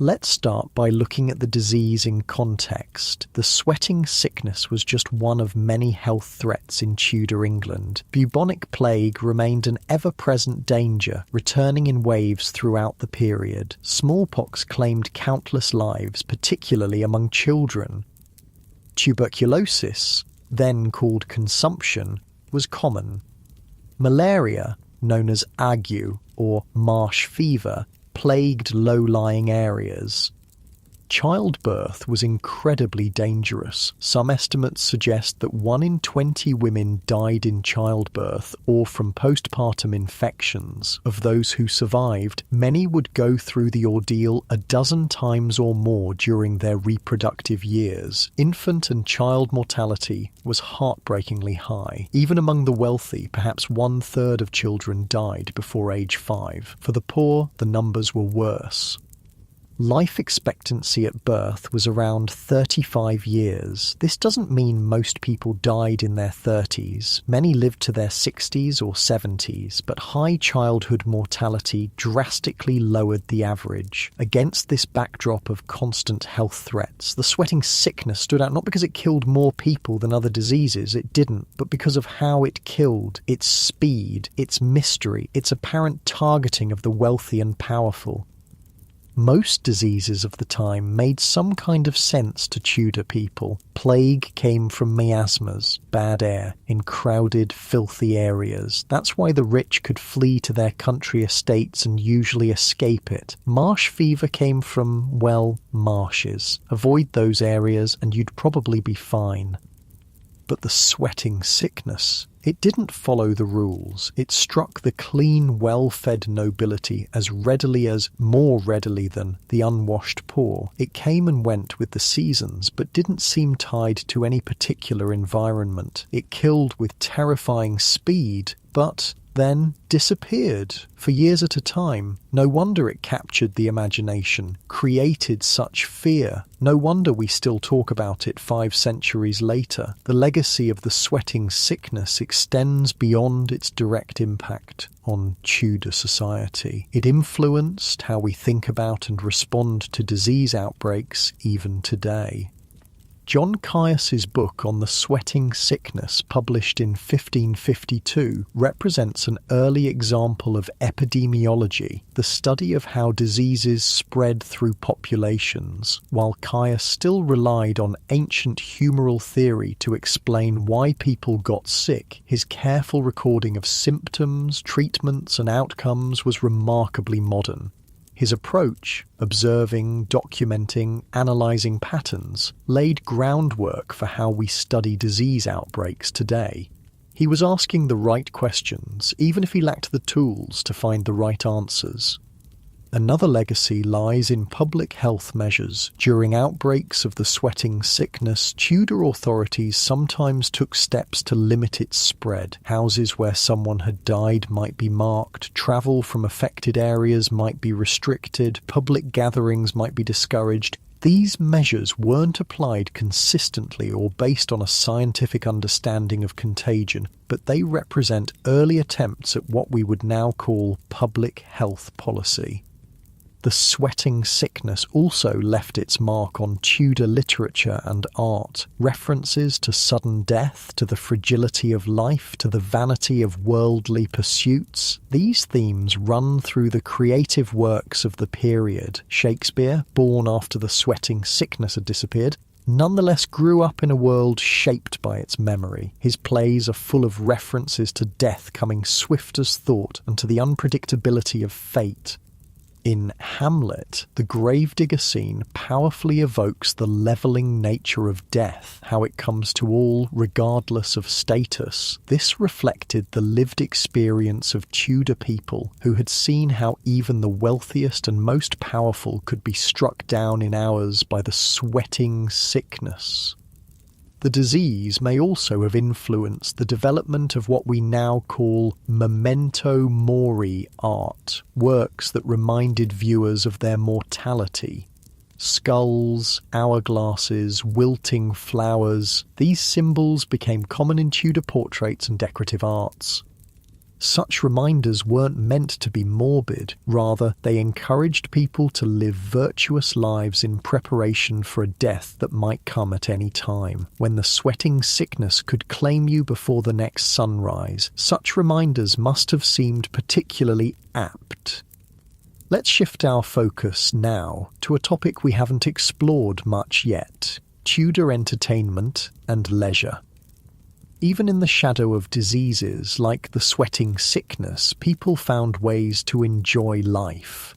Let's start by looking at the disease in context. The sweating sickness was just one of many health threats in Tudor England. Bubonic plague remained an ever-present danger, returning in waves throughout the period. Smallpox claimed countless lives, particularly among children. Tuberculosis, then called consumption, was common. Malaria, known as ague or marsh fever, plagued low-lying areas. Childbirth was incredibly dangerous. Some estimates suggest that 1 in 20 women died in childbirth or from postpartum infections. Of those who survived, many would go through the ordeal a dozen times or more during their reproductive years. Infant and child mortality was heartbreakingly high. Even among the wealthy, perhaps 1/3 of children died before age 5. For the poor, the numbers were worse. Life expectancy at birth was around 35 years. This doesn't mean most people died in their 30s. Many lived to their 60s or 70s, but high childhood mortality drastically lowered the average. Against this backdrop of constant health threats, the sweating sickness stood out not because it killed more people than other diseases, it didn't, but because of how it killed, its speed, its mystery, its apparent targeting of the wealthy and powerful. Most diseases of the time made some kind of sense to Tudor people. Plague came from miasmas, bad air, in crowded, filthy areas. That's why the rich could flee to their country estates and usually escape it. Marsh fever came from, well, marshes. Avoid those areas and you'd probably be fine. But the sweating sickness, it didn't follow the rules. It struck the clean, well-fed nobility as more readily than the unwashed poor. It came and went with the seasons, but didn't seem tied to any particular environment. It killed with terrifying speed, but then disappeared for years at a time. No wonder it captured the imagination, created such fear. No wonder we still talk about it 5 centuries later. The legacy of the sweating sickness extends beyond its direct impact on Tudor society. It influenced how we think about and respond to disease outbreaks even today. John Caius's book on the sweating sickness, published in 1552, represents an early example of epidemiology, the study of how diseases spread through populations. While Caius still relied on ancient humoral theory to explain why people got sick, his careful recording of symptoms, treatments, and outcomes was remarkably modern. His approach, observing, documenting, analysing patterns, laid groundwork for how we study disease outbreaks today. He was asking the right questions, even if he lacked the tools to find the right answers. Another legacy lies in public health measures. During outbreaks of the sweating sickness, Tudor authorities sometimes took steps to limit its spread. Houses where someone had died might be marked, travel from affected areas might be restricted, public gatherings might be discouraged. These measures weren't applied consistently or based on a scientific understanding of contagion, but they represent early attempts at what we would now call public health policy. The sweating sickness also left its mark on Tudor literature and art. References to sudden death, to the fragility of life, to the vanity of worldly pursuits. These themes run through the creative works of the period. Shakespeare, born after the sweating sickness had disappeared, nonetheless grew up in a world shaped by its memory. His plays are full of references to death coming swift as thought and to the unpredictability of fate. In Hamlet, the gravedigger scene powerfully evokes the levelling nature of death, how it comes to all regardless of status. This reflected the lived experience of Tudor people who had seen how even the wealthiest and most powerful could be struck down in hours by the sweating sickness. The disease may also have influenced the development of what we now call memento mori art, works that reminded viewers of their mortality. Skulls, hourglasses, wilting flowers, these symbols became common in Tudor portraits and decorative arts. Such reminders weren't meant to be morbid, rather they encouraged people to live virtuous lives in preparation for a death that might come at any time. When the sweating sickness could claim you before the next sunrise, such reminders must have seemed particularly apt. Let's shift our focus now to a topic we haven't explored much yet: Tudor entertainment and leisure. Even in the shadow of diseases like the sweating sickness, people found ways to enjoy life.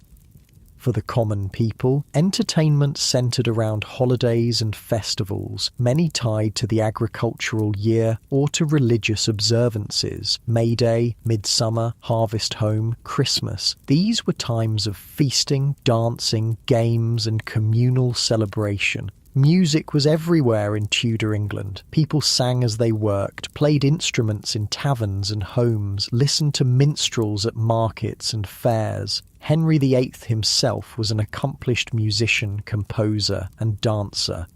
For the common people, entertainment centred around holidays and festivals, many tied to the agricultural year or to religious observances. May Day, Midsummer, Harvest Home, Christmas. These were times of feasting, dancing, games and communal celebration. Music was everywhere in Tudor England. People sang as they worked, played instruments in taverns and homes, listened to minstrels at markets and fairs. Henry VIII himself was an accomplished musician, composer and dancer.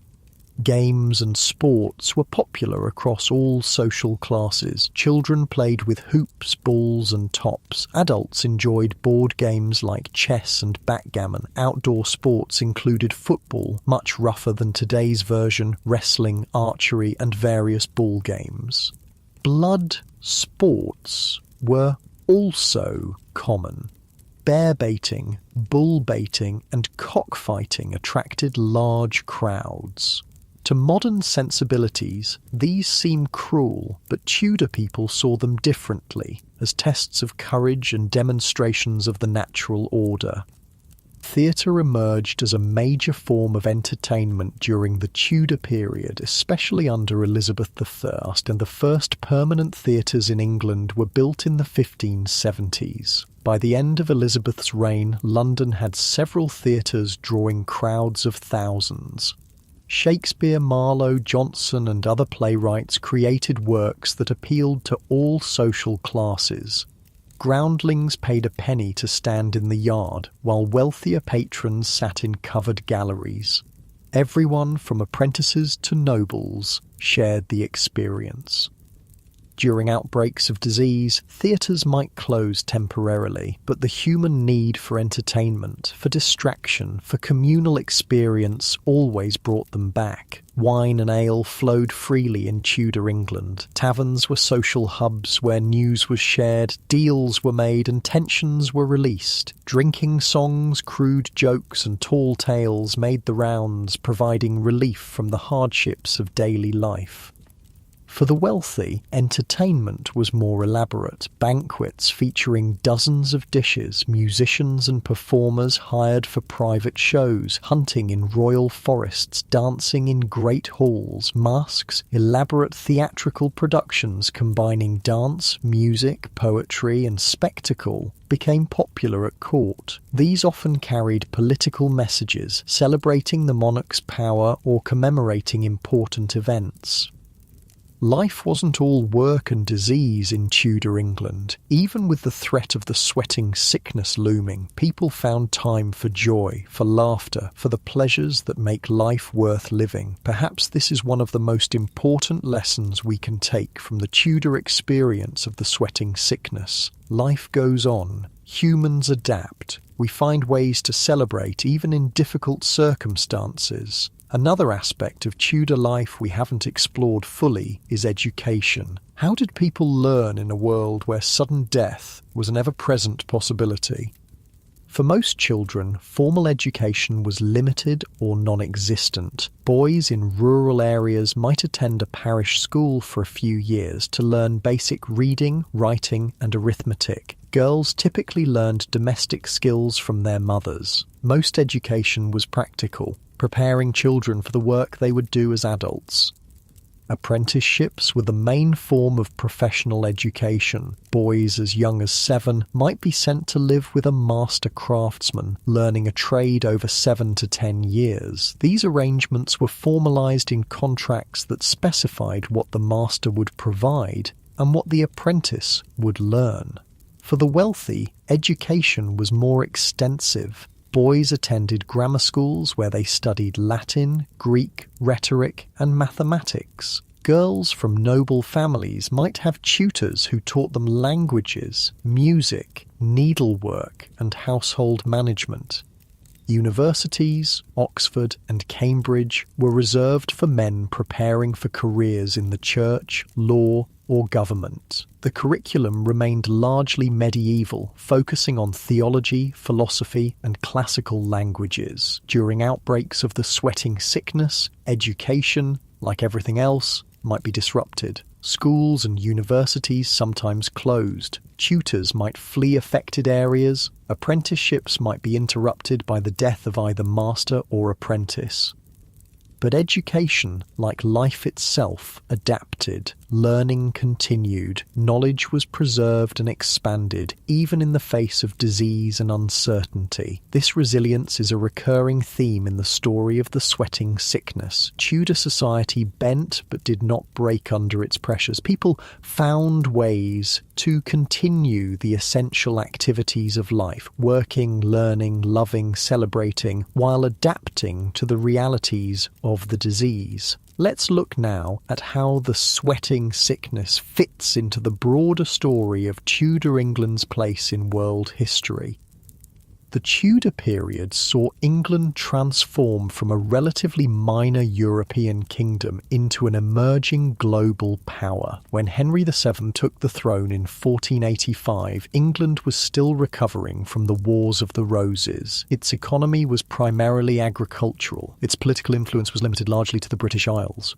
Games and sports were popular across all social classes. Children played with hoops, balls and tops. Adults enjoyed board games like chess and backgammon. Outdoor sports included football, much rougher than today's version, wrestling, archery and various ball games. Blood sports were also common. Bear baiting, bull baiting and cockfighting attracted large crowds. To modern sensibilities, these seem cruel, but Tudor people saw them differently, as tests of courage and demonstrations of the natural order. Theatre emerged as a major form of entertainment during the Tudor period, especially under Elizabeth I, and the first permanent theatres in England were built in the 1570s. By the end of Elizabeth's reign, London had several theatres drawing crowds of thousands. Shakespeare, Marlowe, Jonson and other playwrights created works that appealed to all social classes. Groundlings paid a penny to stand in the yard, while wealthier patrons sat in covered galleries. Everyone, from apprentices to nobles, shared the experience. During outbreaks of disease, theatres might close temporarily, but the human need for entertainment, for distraction, for communal experience always brought them back. Wine and ale flowed freely in Tudor England. Taverns were social hubs where news was shared, deals were made and tensions were released. Drinking songs, crude jokes and tall tales made the rounds, providing relief from the hardships of daily life. For the wealthy, entertainment was more elaborate. Banquets featuring dozens of dishes, musicians and performers hired for private shows, hunting in royal forests, dancing in great halls, masques, elaborate theatrical productions combining dance, music, poetry and spectacle became popular at court. These often carried political messages, celebrating the monarch's power or commemorating important events. Life wasn't all work and disease in Tudor England. Even with the threat of the sweating sickness looming, people found time for joy, for laughter, for the pleasures that make life worth living. Perhaps this is one of the most important lessons we can take from the Tudor experience of the sweating sickness. Life goes on. Humans adapt. We find ways to celebrate even in difficult circumstances. Another aspect of Tudor life we haven't explored fully is education. How did people learn in a world where sudden death was an ever-present possibility? For most children, formal education was limited or non-existent. Boys in rural areas might attend a parish school for a few years to learn basic reading, writing, and arithmetic. Girls typically learned domestic skills from their mothers. Most education was practical, preparing children for the work they would do as adults. Apprenticeships were the main form of professional education. Boys as young as 7 might be sent to live with a master craftsman, learning a trade over 7 to 10 years. These arrangements were formalized in contracts that specified what the master would provide and what the apprentice would learn. For the wealthy, education was more extensive. Boys attended grammar schools where they studied Latin, Greek, rhetoric, and mathematics. Girls from noble families might have tutors who taught them languages, music, needlework, and household management. Universities, Oxford and Cambridge, were reserved for men preparing for careers in the church, law, or government. The curriculum remained largely medieval, focusing on theology, philosophy, and classical languages. During outbreaks of the sweating sickness, education, like everything else, might be disrupted. Schools and universities sometimes closed. Tutors might flee affected areas. Apprenticeships might be interrupted by the death of either master or apprentice. But education, like life itself, adapted. Learning continued. Knowledge was preserved and expanded, even in the face of disease and uncertainty. This resilience is a recurring theme in the story of the sweating sickness. Tudor society bent but did not break under its pressures. People found ways to continue the essential activities of life, working, learning, loving, celebrating, while adapting to the realities of the disease. Let's look now at how the sweating sickness fits into the broader story of Tudor England's place in world history. The Tudor period saw England transform from a relatively minor European kingdom into an emerging global power. When Henry VII took the throne in 1485, England was still recovering from the Wars of the Roses. Its economy was primarily agricultural. Its political influence was limited largely to the British Isles.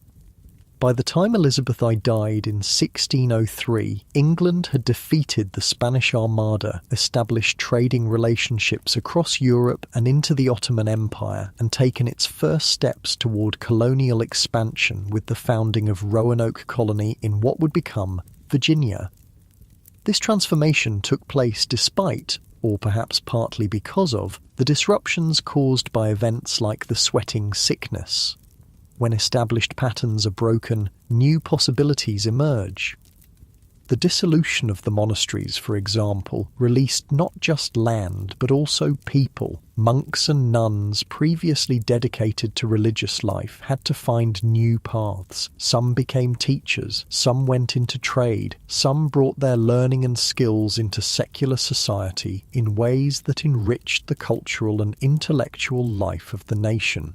By the time Elizabeth I died in 1603, England had defeated the Spanish Armada, established trading relationships across Europe and into the Ottoman Empire, and taken its first steps toward colonial expansion with the founding of Roanoke Colony in what would become Virginia. This transformation took place despite, or perhaps partly because of, the disruptions caused by events like the sweating sickness. When established patterns are broken, new possibilities emerge. The dissolution of the monasteries, for example, released not just land but also people. Monks and nuns previously dedicated to religious life had to find new paths. Some became teachers, some went into trade, some brought their learning and skills into secular society in ways that enriched the cultural and intellectual life of the nation.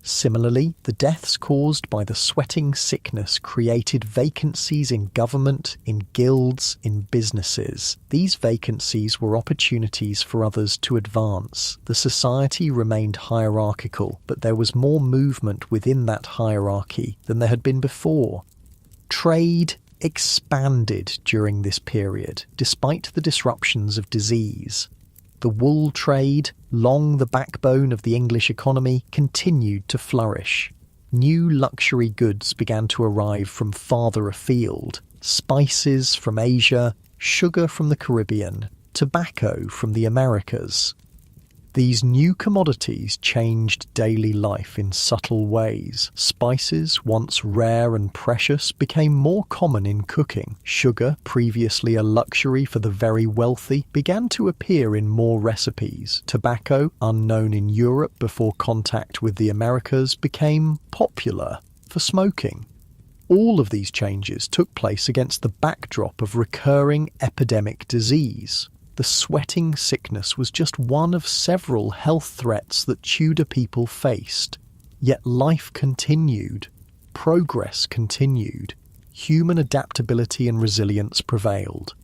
Similarly, the deaths caused by the sweating sickness created vacancies in government, in guilds, in businesses. These vacancies were opportunities for others to advance. The society remained hierarchical, but there was more movement within that hierarchy than there had been before. Trade expanded during this period, despite the disruptions of disease. The wool trade, long the backbone of the English economy, continued to flourish. New luxury goods began to arrive from farther afield: spices from Asia, sugar from the Caribbean, tobacco from the Americas. These new commodities changed daily life in subtle ways. Spices, once rare and precious, became more common in cooking. Sugar, previously a luxury for the very wealthy, began to appear in more recipes. Tobacco, unknown in Europe before contact with the Americas, became popular for smoking. All of these changes took place against the backdrop of recurring epidemic disease. The sweating sickness was just one of several health threats that Tudor people faced. Yet life continued. Progress continued. Human adaptability and resilience prevailed.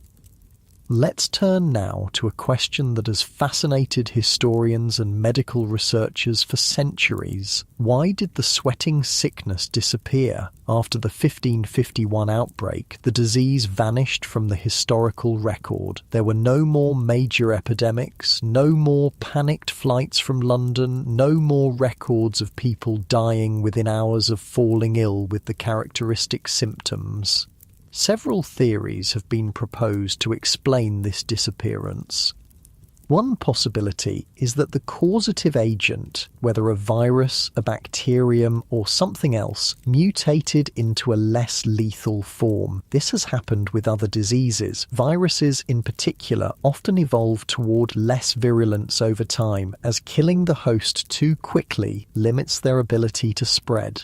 Let's turn now to a question that has fascinated historians and medical researchers for centuries. Why did the sweating sickness disappear? After the 1551 outbreak, the disease vanished from the historical record. There were no more major epidemics, no more panicked flights from London, no more records of people dying within hours of falling ill with the characteristic symptoms. Several theories have been proposed to explain this disappearance. One possibility is that the causative agent, whether a virus, a bacterium, or something else, mutated into a less lethal form. This has happened with other diseases. Viruses, in particular, often evolve toward less virulence over time, as killing the host too quickly limits their ability to spread.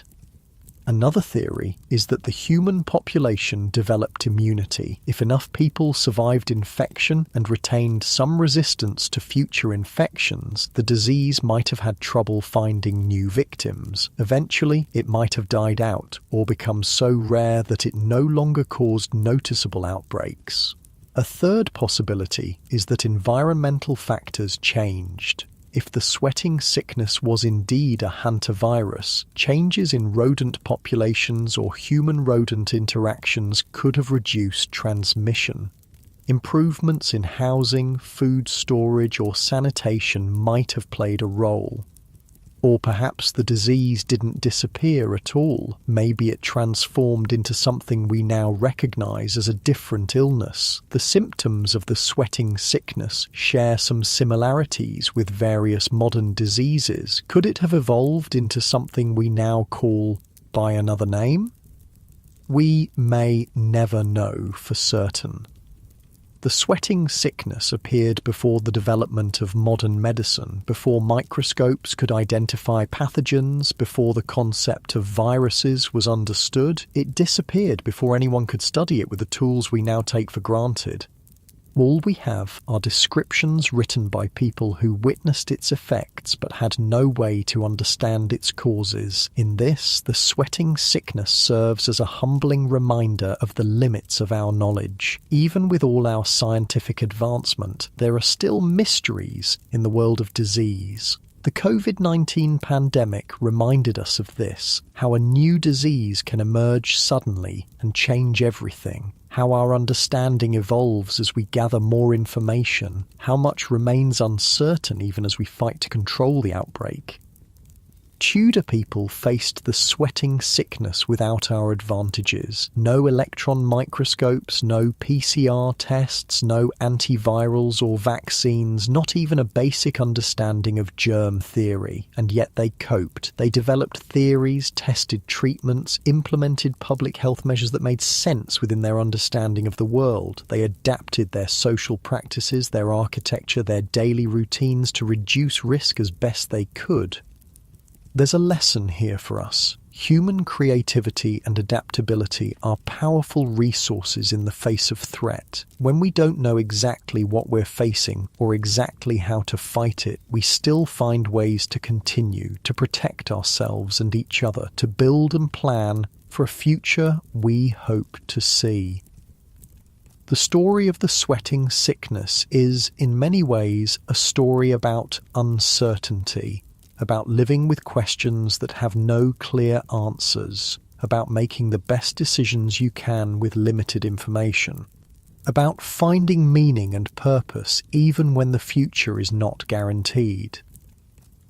Another theory is that the human population developed immunity. If enough people survived infection and retained some resistance to future infections, the disease might have had trouble finding new victims. Eventually, it might have died out or become so rare that it no longer caused noticeable outbreaks. A third possibility is that environmental factors changed. If the sweating sickness was indeed a hantavirus, changes in rodent populations or human-rodent interactions could have reduced transmission. Improvements in housing, food storage, or sanitation might have played a role. Or perhaps the disease didn't disappear at all. Maybe it transformed into something we now recognize as a different illness. The symptoms of the sweating sickness share some similarities with various modern diseases. Could it have evolved into something we now call by another name? We may never know for certain. The sweating sickness appeared before the development of modern medicine, before microscopes could identify pathogens, before the concept of viruses was understood. It disappeared before anyone could study it with the tools we now take for granted. All we have are descriptions written by people who witnessed its effects but had no way to understand its causes. In this, the sweating sickness serves as a humbling reminder of the limits of our knowledge. Even with all our scientific advancement, there are still mysteries in the world of disease. The COVID-19 pandemic reminded us of this, how a new disease can emerge suddenly and change everything. How our understanding evolves as we gather more information, how much remains uncertain even as we fight to control the outbreak. Tudor people faced the sweating sickness without our advantages. No electron microscopes, no PCR tests, no antivirals or vaccines, not even a basic understanding of germ theory. And yet they coped. They developed theories, tested treatments, implemented public health measures that made sense within their understanding of the world. They adapted their social practices, their architecture, their daily routines to reduce risk as best they could. There's a lesson here for us. Human creativity and adaptability are powerful resources in the face of threat. When we don't know exactly what we're facing or exactly how to fight it, we still find ways to continue, to protect ourselves and each other, to build and plan for a future we hope to see. The story of the sweating sickness is, in many ways, a story about uncertainty, about living with questions that have no clear answers, about making the best decisions you can with limited information, about finding meaning and purpose even when the future is not guaranteed.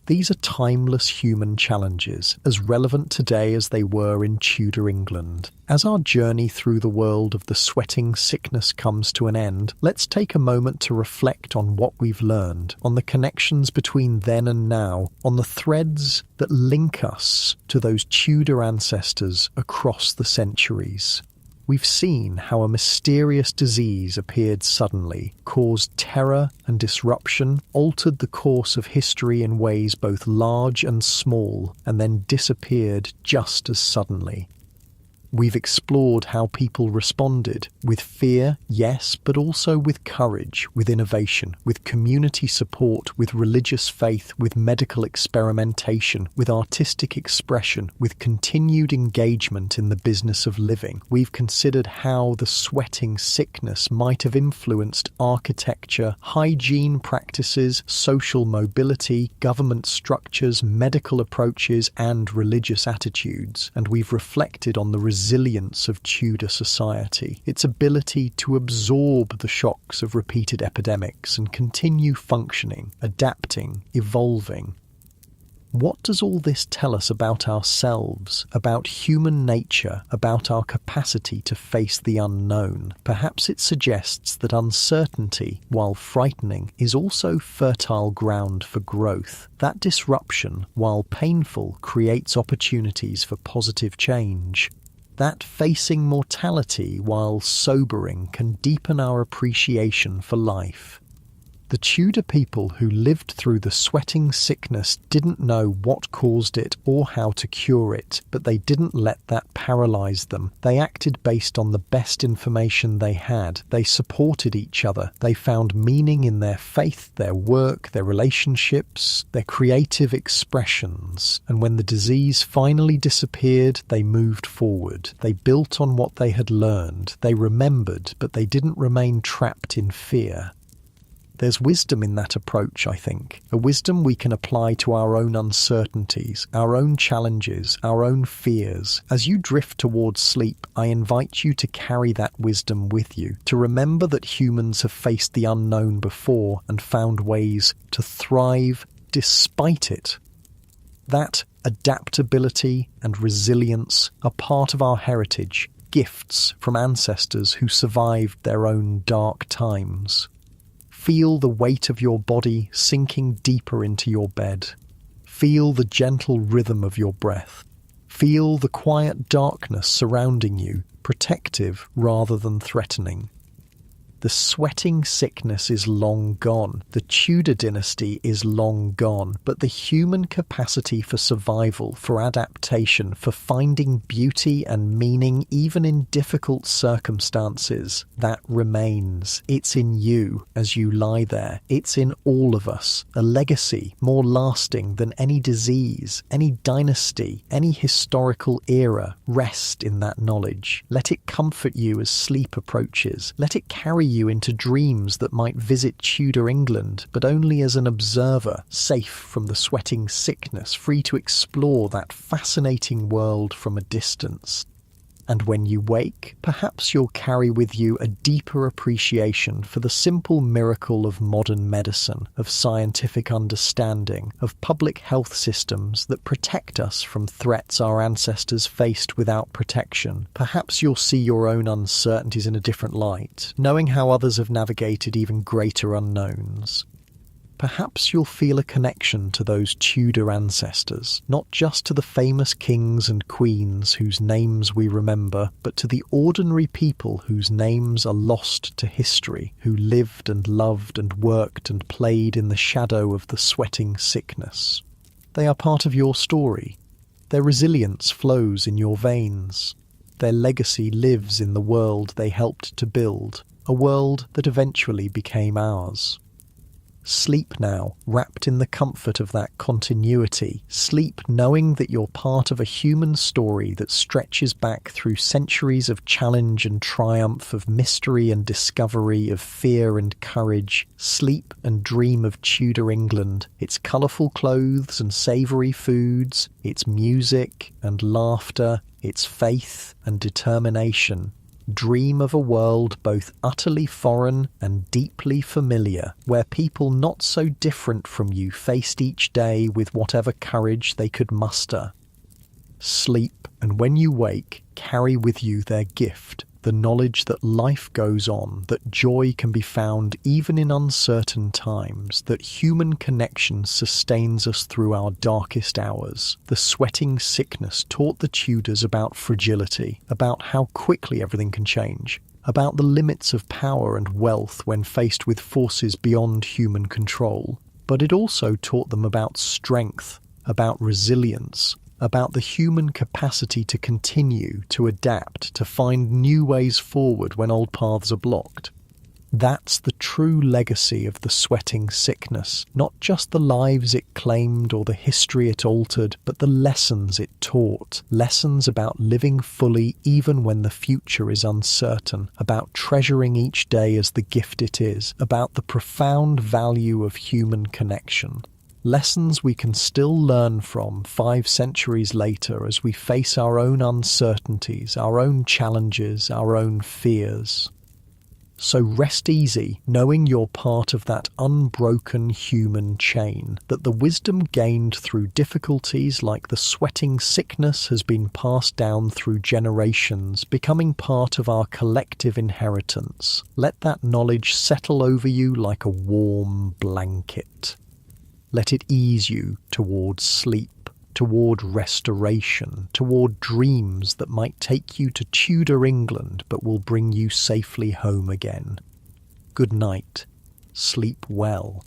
These are timeless human challenges, as relevant today as they were in Tudor England. As our journey through the world of the sweating sickness comes to an end, let's take a moment to reflect on what we've learned, on the connections between then and now, on the threads that link us to those Tudor ancestors across the centuries. We've seen how a mysterious disease appeared suddenly, caused terror and disruption, altered the course of history in ways both large and small, and then disappeared just as suddenly. We've explored how people responded, with fear, yes, but also with courage, with innovation, with community support, with religious faith, with medical experimentation, with artistic expression, with continued engagement in the business of living. We've considered how the sweating sickness might have influenced architecture, hygiene practices, social mobility, government structures, medical approaches, and religious attitudes. And we've reflected on the resilience of Tudor society, its ability to absorb the shocks of repeated epidemics and continue functioning, adapting, evolving. What does all this tell us about ourselves, about human nature, about our capacity to face the unknown? Perhaps it suggests that uncertainty, while frightening, is also fertile ground for growth. That disruption, while painful, creates opportunities for positive change. That facing mortality, while sobering, can deepen our appreciation for life. The Tudor people who lived through the sweating sickness didn't know what caused it or how to cure it, but they didn't let that paralyze them. They acted based on the best information they had. They supported each other. They found meaning in their faith, their work, their relationships, their creative expressions. And when the disease finally disappeared, they moved forward. They built on what they had learned. They remembered, but they didn't remain trapped in fear. There's wisdom in that approach, I think, a wisdom we can apply to our own uncertainties, our own challenges, our own fears. As you drift towards sleep, I invite you to carry that wisdom with you, to remember that humans have faced the unknown before and found ways to thrive despite it. That adaptability and resilience are part of our heritage, gifts from ancestors who survived their own dark times. Feel the weight of your body sinking deeper into your bed. Feel the gentle rhythm of your breath. Feel the quiet darkness surrounding you, protective rather than threatening. The sweating sickness is long gone. The Tudor dynasty is long gone. But the human capacity for survival, for adaptation, for finding beauty and meaning even in difficult circumstances, that remains. It's in you as you lie there. It's in all of us. A legacy more lasting than any disease, any dynasty, any historical era. Rest in that knowledge. Let it comfort you as sleep approaches. Let it carry you into dreams that might visit Tudor England, but only as an observer, safe from the sweating sickness, free to explore that fascinating world from a distance. And when you wake, perhaps you'll carry with you a deeper appreciation for the simple miracle of modern medicine, of scientific understanding, of public health systems that protect us from threats our ancestors faced without protection. Perhaps you'll see your own uncertainties in a different light, knowing how others have navigated even greater unknowns. Perhaps you'll feel a connection to those Tudor ancestors, not just to the famous kings and queens whose names we remember, but to the ordinary people whose names are lost to history, who lived and loved and worked and played in the shadow of the sweating sickness. They are part of your story. Their resilience flows in your veins. Their legacy lives in the world they helped to build, a world that eventually became ours. Sleep now, wrapped in the comfort of that continuity. Sleep knowing that you're part of a human story that stretches back through centuries of challenge and triumph, of mystery and discovery, of fear and courage. Sleep and dream of Tudor England, its colourful clothes and savoury foods, its music and laughter, It's faith and determination. Dream of a world both utterly foreign and deeply familiar, where people not so different from you faced each day with whatever courage they could muster. Sleep, and when you wake, carry with you their gift, the knowledge that life goes on, that joy can be found even in uncertain times, that human connection sustains us through our darkest hours. The sweating sickness taught the Tudors about fragility, about how quickly everything can change, about the limits of power and wealth when faced with forces beyond human control. But it also taught them about strength, about resilience, about the human capacity to continue, to adapt, to find new ways forward when old paths are blocked. That's the true legacy of the sweating sickness, not just the lives it claimed or the history it altered, but the lessons it taught, lessons about living fully even when the future is uncertain, about treasuring each day as the gift it is, about the profound value of human connection. Lessons we can still learn from 5 centuries later as we face our own uncertainties, our own challenges, our own fears. So rest easy, knowing you're part of that unbroken human chain, that the wisdom gained through difficulties like the sweating sickness has been passed down through generations, becoming part of our collective inheritance. Let that knowledge settle over you like a warm blanket. Let it ease you toward sleep, toward restoration, toward dreams that might take you to Tudor England but will bring you safely home again. Good night, sleep well,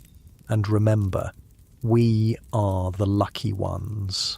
and remember, we are the lucky ones.